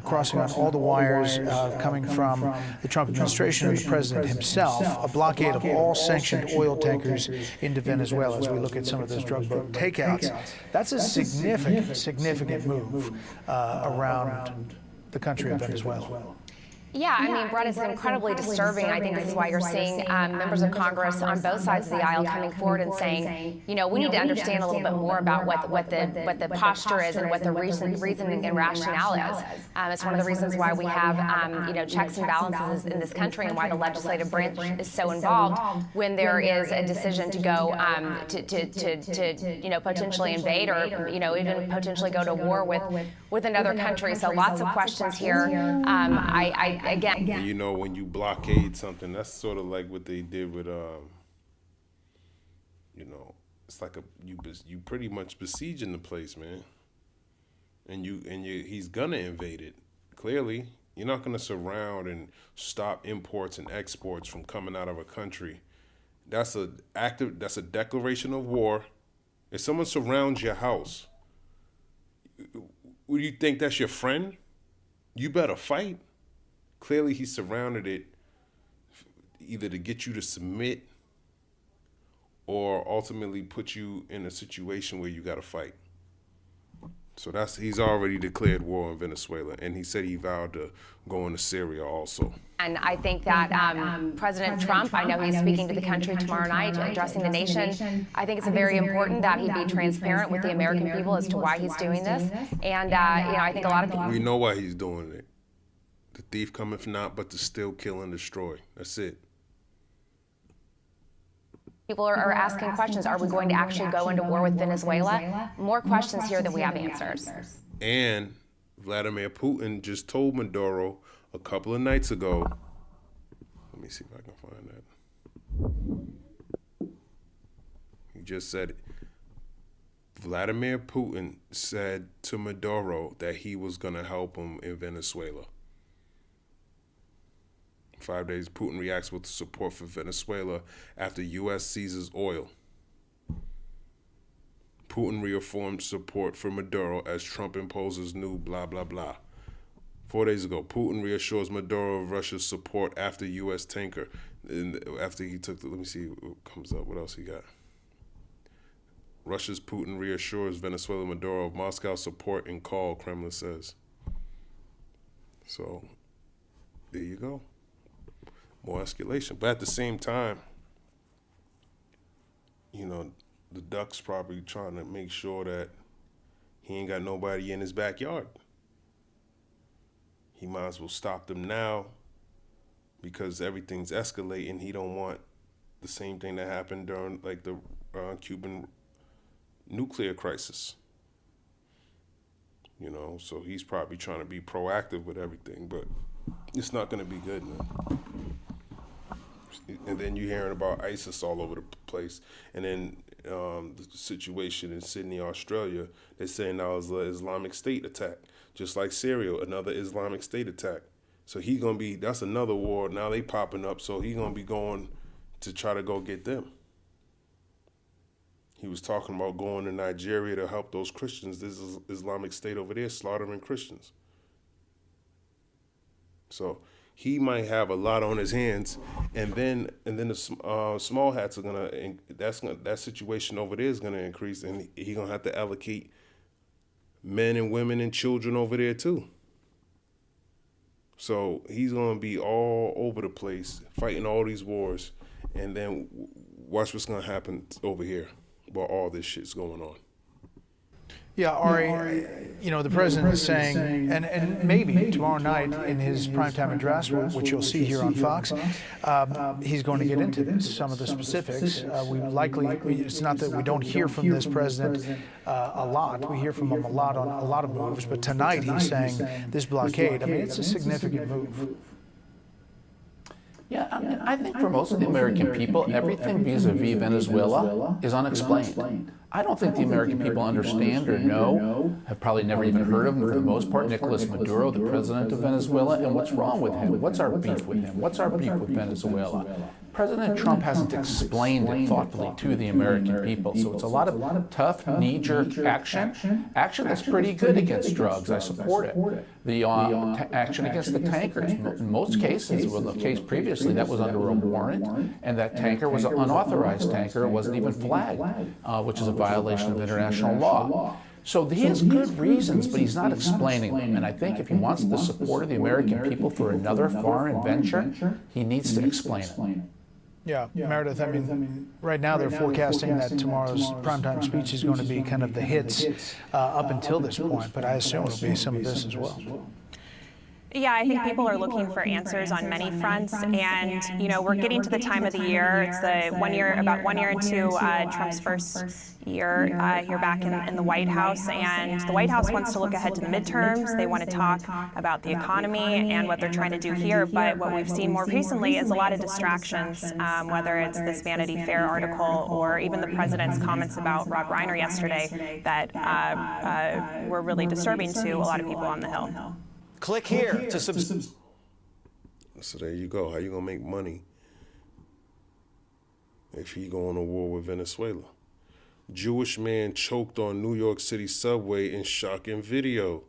crossing on all the wires coming from the Trump administration and the president himself, a blockade of all sanctioned oil tankers into Venezuela as we look at some of those drug boat takeouts. That's a significant move around the country of Venezuela. Yeah, I mean, Brett, it's incredibly disturbing. I think this is why you're seeing members of Congress on both sides of the aisle coming forward and saying, you know, we need to understand a little bit more about what the posture is and what the reasoning and rationale is. It's one of the reasons why we have, you know, checks and balances in this country and why the legislative branch is so involved when there is a decision to go to you know, potentially invade or, you know, even potentially go to war with another country. So lots of questions here. Again, you know, when you blockade something, that's sort of like what they did with, you know, it's like you pretty much besieging the place, man. And he's gonna invade it. Clearly, you're not gonna surround and stop imports and exports from coming out of a country. That's a declaration of war. If someone surrounds your house, would you think that's your friend? You better fight. Clearly, he surrounded it either to get you to submit or ultimately put you in a situation where you got to fight. So he's already declared war on Venezuela, and he said he vowed to go into Syria also. And I think that President Trump, I know he's speaking to the country tomorrow night, addressing the nation. I think it's very important that he be transparent with the American people as to why he's doing this. And, you know, I think a lot of people... We know why he's doing it. The thief cometh not but to steal, kill, and destroy. That's it. People are asking questions. Are we going to actually go into war with Venezuela? More questions here than we have answers. And Vladimir Putin just told Maduro a couple of nights ago, let me see if I can find that. He just said it. Vladimir Putin said to Maduro that he was going to help him in Venezuela. 5 days, Putin reacts with support for Venezuela after U.S. seizes oil. Putin reaffirmed support for Maduro as Trump imposes new blah, blah, blah. 4 days ago, Putin reassures Maduro of Russia's support after U.S. tanker. And after he took let me see what comes up. What else he got? Russia's Putin reassures Venezuela Maduro of Moscow's support and call, Kremlin says. So, there you go. More escalation. But at the same time, you know, the duck's probably trying to make sure that he ain't got nobody in his backyard. He might as well stop them now because everything's escalating. He don't want the same thing that happened during like the Cuban nuclear crisis. You know, so he's probably trying to be proactive with everything, but it's not going to be good, man. And then you're hearing about ISIS all over the place. And then the situation in Sydney, Australia, they're saying now is an Islamic State attack. Just like Syria, another Islamic State attack. So he's going to be, that's another war. Now they popping up, so he's going to be going to try to go get them. He was talking about going to Nigeria to help those Christians. This is Islamic State over there slaughtering Christians. So he might have a lot on his hands, and then the small hats are that situation over there is gonna increase, and he gonna have to allocate men and women and children over there too. So he's gonna be all over the place fighting all these wars, and then watch what's gonna happen over here while all this shit's going on. Yeah, Ari, you know, the president is saying, and maybe tomorrow night in his primetime address, which you'll see here on Fox, he's going to get into this, some of the specifics. It's not that we don't hear from this president a lot. We hear from him a lot on a lot of moves, but tonight he's saying this blockade, I mean, it's a significant move. Yeah, I think for most of the American people, everything vis-a-vis Venezuela is unexplained. I don't think the American people understand or know, have probably never even heard of him for the most part, Nicolas Maduro, the president of Venezuela, and what's wrong with him? What's our beef with him? What's our beef with Venezuela? President Trump hasn't explained it thoughtfully to the American people, so it's a lot of tough, knee-jerk action that's pretty good against drugs. I support it. The action against the tankers, in most cases, well, the case previously, that was under a warrant, and that tanker was an unauthorized tanker. It wasn't even flagged, which is a violation of international law. So he has good reasons, but he's not explaining them. And I think if he wants the support of the American people for another foreign venture, he needs to explain it. Yeah, Meredith, I mean, right now they're forecasting that tomorrow's primetime speech is going to be kind of the hits up until this point, but I assume it'll be some of this as well. Yeah, I think people are looking for answers on many fronts, and you know, we're getting to the time of the year. It's the about 1 year into Trump's first year here back in the White House, and the White House wants to look ahead to the midterms. They want to talk about the economy and what they're trying to do here, but what we've seen more recently is a lot of distractions, whether it's this Vanity Fair article or even the president's comments about Rob Reiner yesterday that were really disturbing to a lot of people on the Hill. Click here to subscribe. So there you go. How you gonna make money if he go on a war with Venezuela? Jewish man choked on New York City subway in shocking video.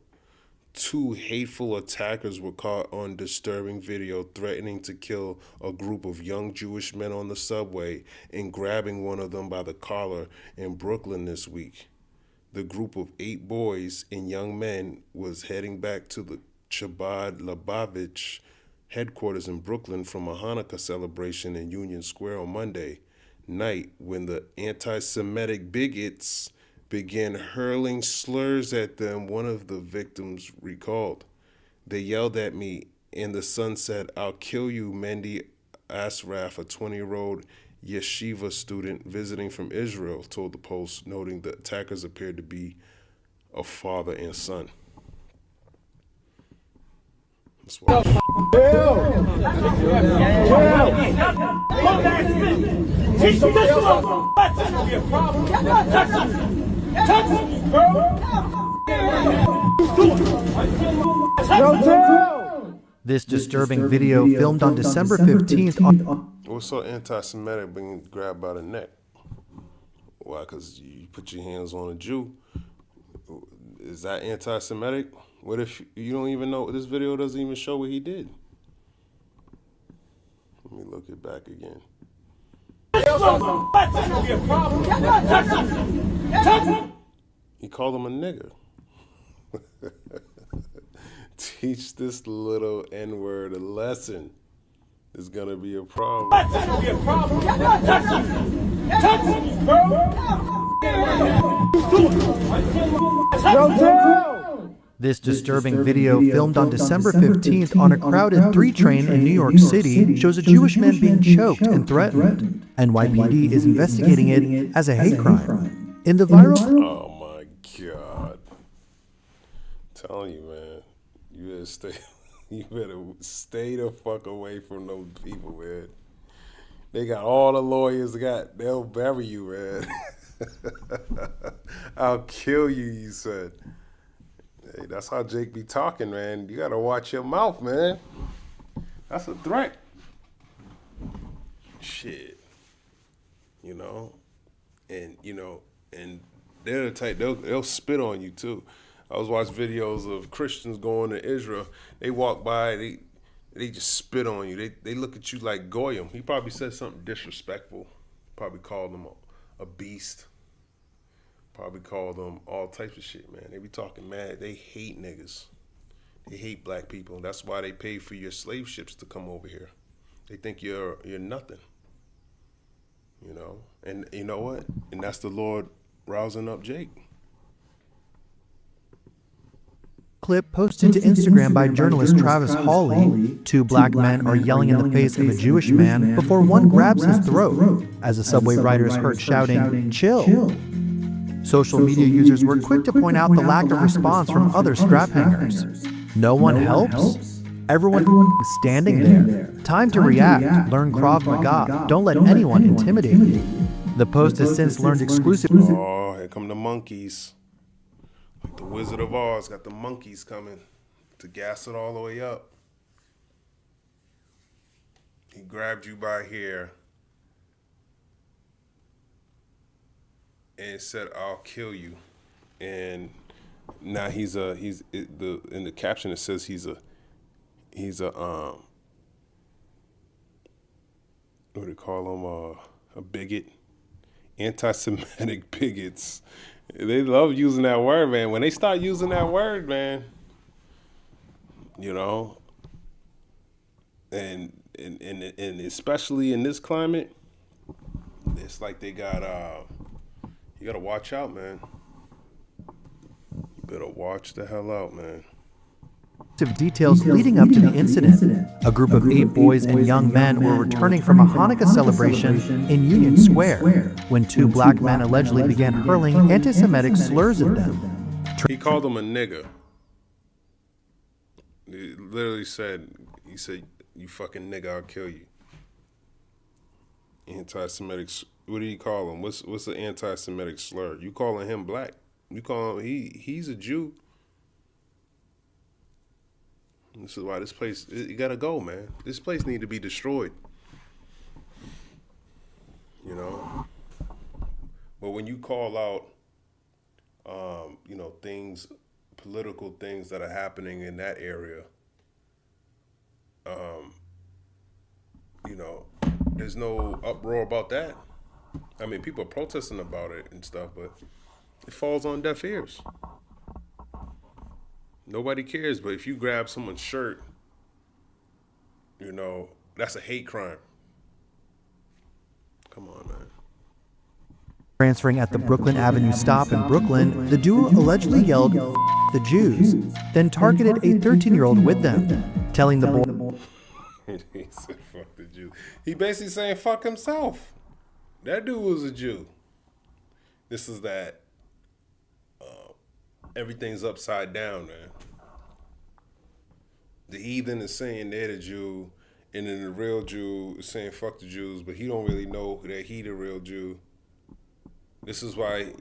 2 hateful attackers were caught on disturbing video threatening to kill a group of young Jewish men on the subway and grabbing one of them by the collar in Brooklyn this week. The group of 8 boys and young men was heading back to the Chkd Lubavitch headquarters in Brooklyn from a Hanukkah celebration in Union Square on Monday night when the anti-Semitic bigots began hurling slurs at them, one of the victims recalled. They yelled at me, and the son said, "I'll kill you," Mendy Asraf, a 20-year-old yeshiva student visiting from Israel, told the Post, noting the attackers appeared to be a father and son. That's why. This disturbing video filmed on December 15th. What's so anti-Semitic being grabbed by the neck? Why? Because you put your hands on a Jew. Is that anti-Semitic? What if you don't even know? This video doesn't even show what he did. Let me look it back again. He called him a nigger. Teach this little N-word a lesson. It's gonna be a problem. This disturbing video, filmed on December 15th on a crowded 3 train in New York City, shows a Jewish man being choked and threatened. NYPD is investigating it as a hate crime. In the viral... Oh my God. I'm telling you, man. You better stay the fuck away from those people, man. They got all the lawyers they'll bury you, man. I'll kill you, you said. Hey, that's how Jake be talking, man. You gotta watch your mouth, man. That's a threat. Shit. You know? And they're the type, they'll spit on you too. I was watching videos of Christians going to Israel. They walk by, they just spit on you. They look at you like Goyim. He probably said something disrespectful. Probably called them a beast. Probably called them all types of shit, man. They be talking mad. They hate niggas. They hate black people. That's why they pay for your slave ships to come over here. They think you're nothing. You know? And you know what? And that's the Lord rousing up Jake. Clip posted to Instagram by journalist Travis Hawley. 2 black men are yelling in the face of a Jewish man before one grabs his throat, as the subway rider is heard shouting, "Chill." Social media users were quick to point out the lack of response from other strap hangers. No one helps? Everyone standing there. Time to react. Learn Krav Maga. Don't let anyone intimidate you. The Post has since learned exclusively. Oh, here come the monkeys. Like the Wizard of Oz got the monkeys coming to gas it all the way up. He grabbed you by here and said, "I'll kill you." And now in the caption it says he's a what do they call him? A bigot, anti-Semitic bigots. They love using that word, man. When they start using that word, man, you know, and especially in this climate, it's like they got you gotta watch out, man. You better watch the hell out, man. Details leading up to the incident. A group of 8 boys and young men were returning from a Hanukkah celebration in Union Square when 2 black men allegedly began hurling anti-Semitic slurs at them. He called them a nigger. He literally said, "You fucking nigga, I'll kill you." Anti-Semitic. What do you call him? What's the anti-Semitic slur? You calling him black? You call him he's a Jew. This is why this place, you gotta go, man. This place need to be destroyed. You know? But when you call out, things, political things that are happening in that area, there's no uproar about that. I mean, people are protesting about it and stuff, but it falls on deaf ears. Nobody cares, but if you grab someone's shirt, that's a hate crime. Come on, man. Transferring at the Brooklyn Avenue stop in Brooklyn, the duo allegedly yelled, "F the Jews," then targeted a 13-year-old with them, telling the boy... He said, "Fuck the Jews." He basically saying, fuck himself. That dude was a Jew. This is that... everything's upside down, man. The heathen is saying they're the Jew, and then the real Jew is saying fuck the Jews, but he don't really know that he the real Jew. This is why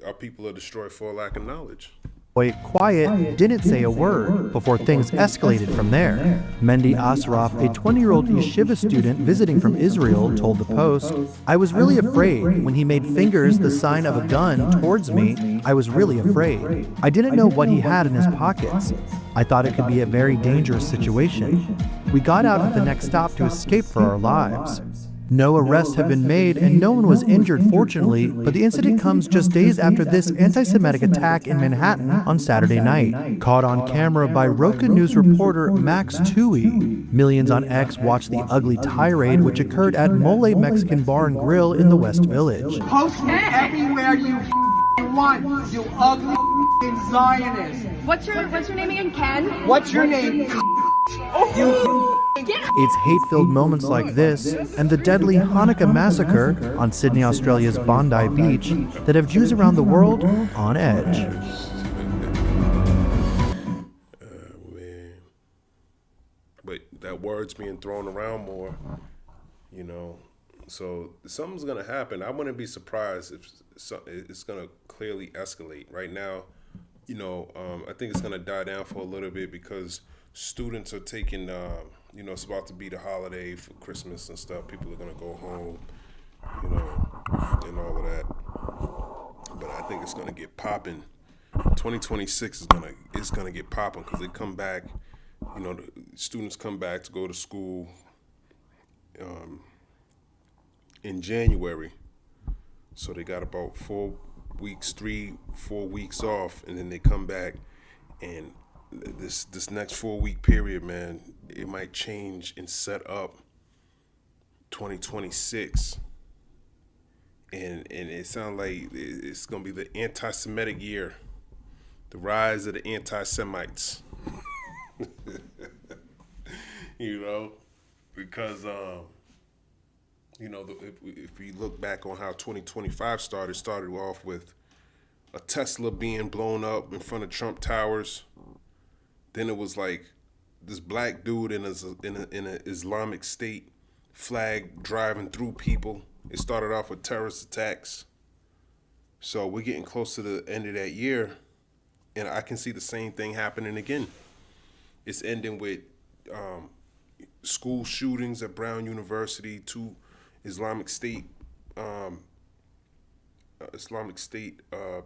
our people are destroyed for a lack of knowledge. Boy, quiet, didn't say a word before things escalated from there. Mendy Asraf, a 20-year-old yeshiva student visiting from Israel, told the Post, "I was really afraid when he made fingers the sign of a gun towards me. I was really afraid. I didn't know what he had in his pockets. I thought it could be a very dangerous situation. We got out at the next stop to escape for our lives." No arrests have been made and no one was injured, fortunately, but the incident comes just days after this anti-Semitic attack in Manhattan on Saturday night, caught on camera by Roca News reporter Max Tui. Millions on X watched the ugly tirade which occurred at Mole Mexican Bar and Grill in the West Village. Post me everywhere you want, you ugly Zionist. What's your name again, Ken? What's your name? It's hate-filled moments like this and the deadly Hanukkah massacre on Sydney, Australia's Bondi Beach that have Jews around the world on edge. Man. But that word's being thrown around more, you know. So something's going to happen. I wouldn't be surprised if it's going to clearly escalate. Right now, you know, I think it's going to die down for a little bit because students are taking, you know, it's about to be the holiday for Christmas and stuff. People are going to go home, you know, and all of that. But I think it's going to get popping. 2026 is going to get popping because they come back, you know, the students come back to go to school in January. So they got about 4 weeks, 3-4 weeks off, and then they come back, and this next 4-week period, man, it might change and set up 2026. And it sounds like it's gonna be the anti-Semitic year, the rise of the anti-Semites. You know, because you know, if we look back on how 2025 started off with a Tesla being blown up in front of Trump Towers. Then it was like this black dude in an Islamic State flag driving through people. It started off with terrorist attacks. So we're getting close to the end of that year, and I can see the same thing happening again. It's ending with school shootings at Brown University, 2 Islamic State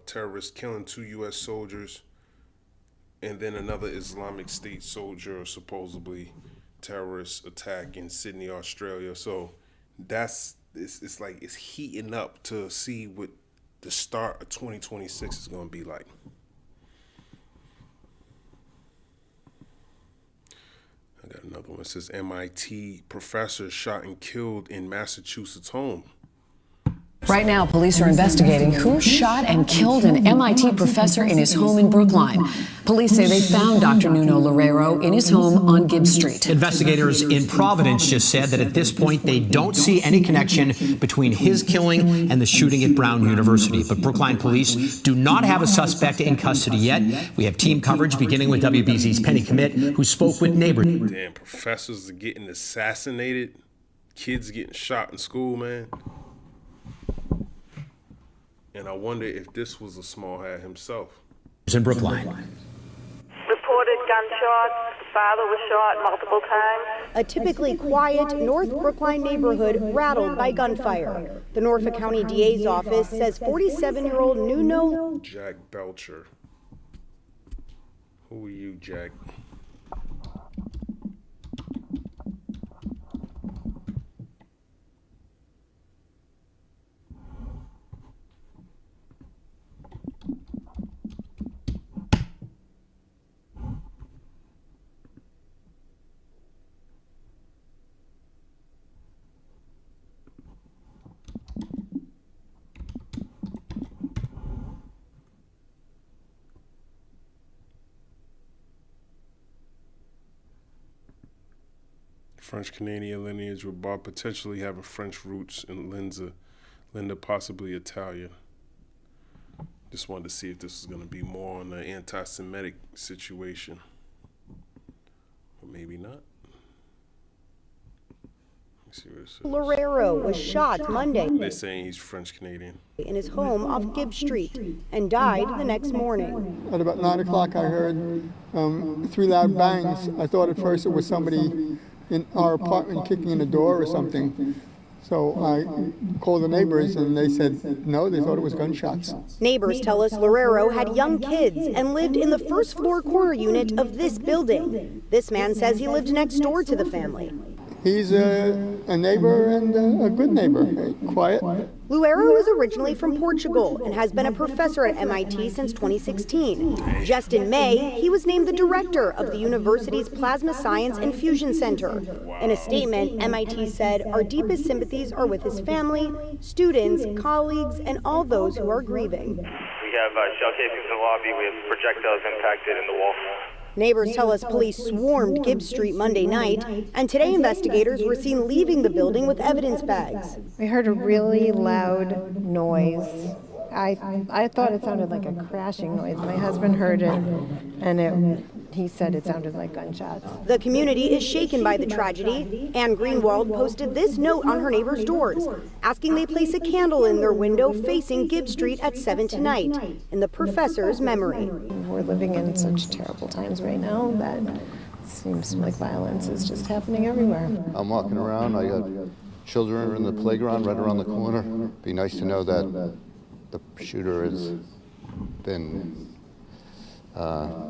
terrorists killing 2 U.S. soldiers, and then another Islamic State soldier supposedly terrorist attack in Sydney, Australia. So it's like it's heating up to see what the start of 2026 is going to be like. I got another one. It says MIT professor shot and killed in Massachusetts home. Right now, police are investigating who shot and killed an MIT professor in his home in Brookline. Police say they found Dr. Nuno Loureiro in his home on Gibbs Street. Investigators in Providence just said that at this point they don't see any connection between his killing and the shooting at Brown University. But Brookline police do not have a suspect in custody yet. We have team coverage beginning with WBZ's Penny Commit, who spoke with neighbors. Damn, professors are getting assassinated. Kids getting shot in school, man. And I wonder if this was a small hat himself. In Brookline. Reported gunshots. The father was shot multiple times. A typically quiet North Brookline neighborhood rattled by gunfire. The Norfolk County DA's office says 47-year-old Nuno. Jack Belcher. Who are you, Jack? French-Canadian lineage with Bob potentially having French roots and Linda possibly Italian. Just wanted to see if this was going to be more on the anti-Semitic situation. Or maybe not. Let's see what it says. Loureiro was shot Monday. They're saying he's French-Canadian. In his home off Gibbs Street and died the next morning. At about 9 o'clock I heard 3 loud bangs. I thought at first it was somebody in our apartment kicking in the door or something. So I called the neighbors and they said no, they thought it was gunshots. Neighbors tell us Loureiro had young kids and lived in the first floor corner unit of this building. This man says he lived next door to the family. he's a neighbor and a good neighbor, quiet. Luero is originally from Portugal and has been a professor at MIT since 2016. Just in May, he was named the director of the university's Plasma Science and Fusion Center. In a statement, MIT said, "Our deepest sympathies are with his family, students, colleagues, and all those who are grieving." We have shell casings in the lobby. We have projectiles impacted in the wall. Neighbors tell us police swarmed Gibbs Street Monday night, and today investigators were seen leaving the building with evidence bags. We heard a really loud noise. I thought it sounded like a crashing noise. My husband heard it, and he said it sounded like gunshots. The community is shaken by the tragedy. Anne Greenwald posted this note on her neighbors' doors, asking they place a candle in their window facing Gibbs Street at 7 tonight, in the professor's memory. We're living in such terrible times right now that it seems like violence is just happening everywhere. I'm walking around. I got children in the playground right around the corner. Be nice to know that the shooter has been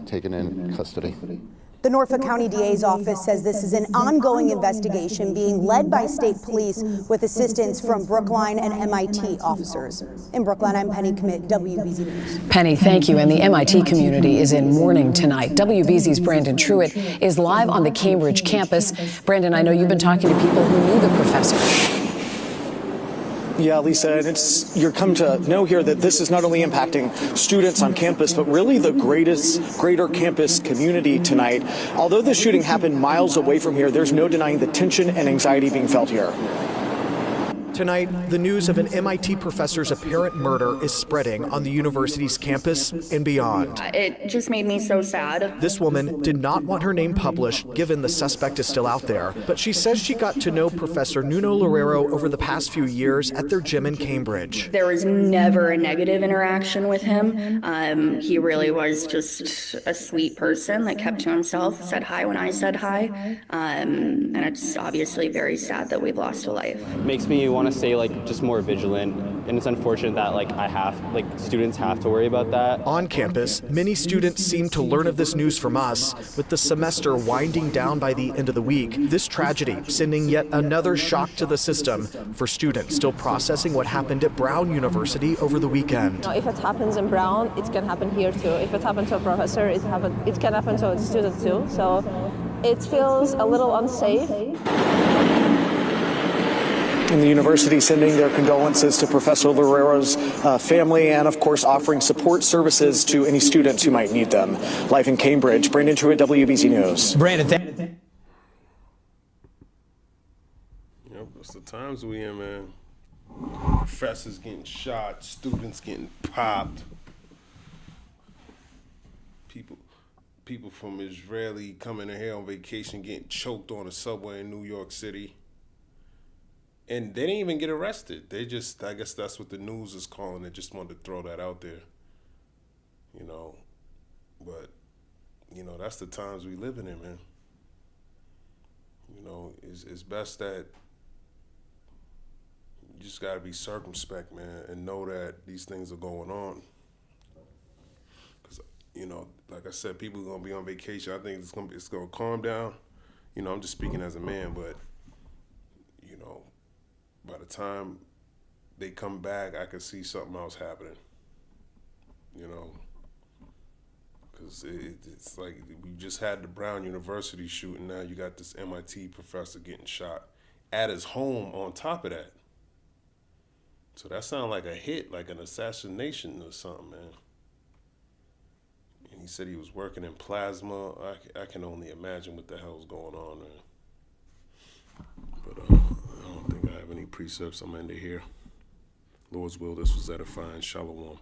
taken in custody. The Norfolk County DA's office says this is an ongoing investigation being led by state police with assistance from Brookline and MIT officers. In Brookline, I'm Penny Commit, WBZ News. Penny, thank you. And the MIT community is in mourning tonight. WBZ's Brandon Truitt is live on the Cambridge campus. Brandon, I know you've been talking to people who knew the professor. Yeah, Lisa, and you're come to know here that this is not only impacting students on campus, but really the greater campus community tonight. Although the shooting happened miles away from here, there's no denying the tension and anxiety being felt here. Tonight, the news of an MIT professor's apparent murder is spreading on the university's campus and beyond. It just made me so sad. This woman did not want her name published, given the suspect is still out there, but she says she got to know Professor Nuno Loureiro over the past few years at their gym in Cambridge. There was never a negative interaction with him. He really was just a sweet person that kept to himself, said hi when I said hi, and it's obviously very sad that we've lost a life. Makes me want to stay just more vigilant, and it's unfortunate that students have to worry about that. On campus, many students seem to learn of this news from us. With the semester winding down by the end of the week, this tragedy sending yet another shock to the system for students still processing what happened at Brown University over the weekend. If it happens in Brown, it can happen here too. If it happens to a professor, it can happen to a student too. So it feels a little unsafe. And the university sending their condolences to Professor Loureiro's family and, of course, offering support services to any students who might need them. Live in Cambridge, Brandon Truitt, WBZ News. Brandon, Yep, that's the times we in, man. Professors getting shot, students getting popped. People from Israeli coming in here on vacation getting choked on a subway in New York City. And they didn't even get arrested. They just, I guess that's what the news is calling it. Just wanted to throw that out there. But, that's the times we living in, man. It's best that you just got to be circumspect, man, and know that these things are going on. Because, like I said, people are going to be on vacation. I think it's going to calm down. I'm just speaking as a man, but, by the time they come back, I could see something else happening, because it's like we just had the Brown University shooting. Now you got this MIT professor getting shot at his home on top of that. So that sounds like a hit, like an assassination or something, man. And he said he was working in plasma. I can only imagine what the hell's going on, man. But I don't think I have any precepts. I'm into here. Lord's will, this was edifying. Shalom.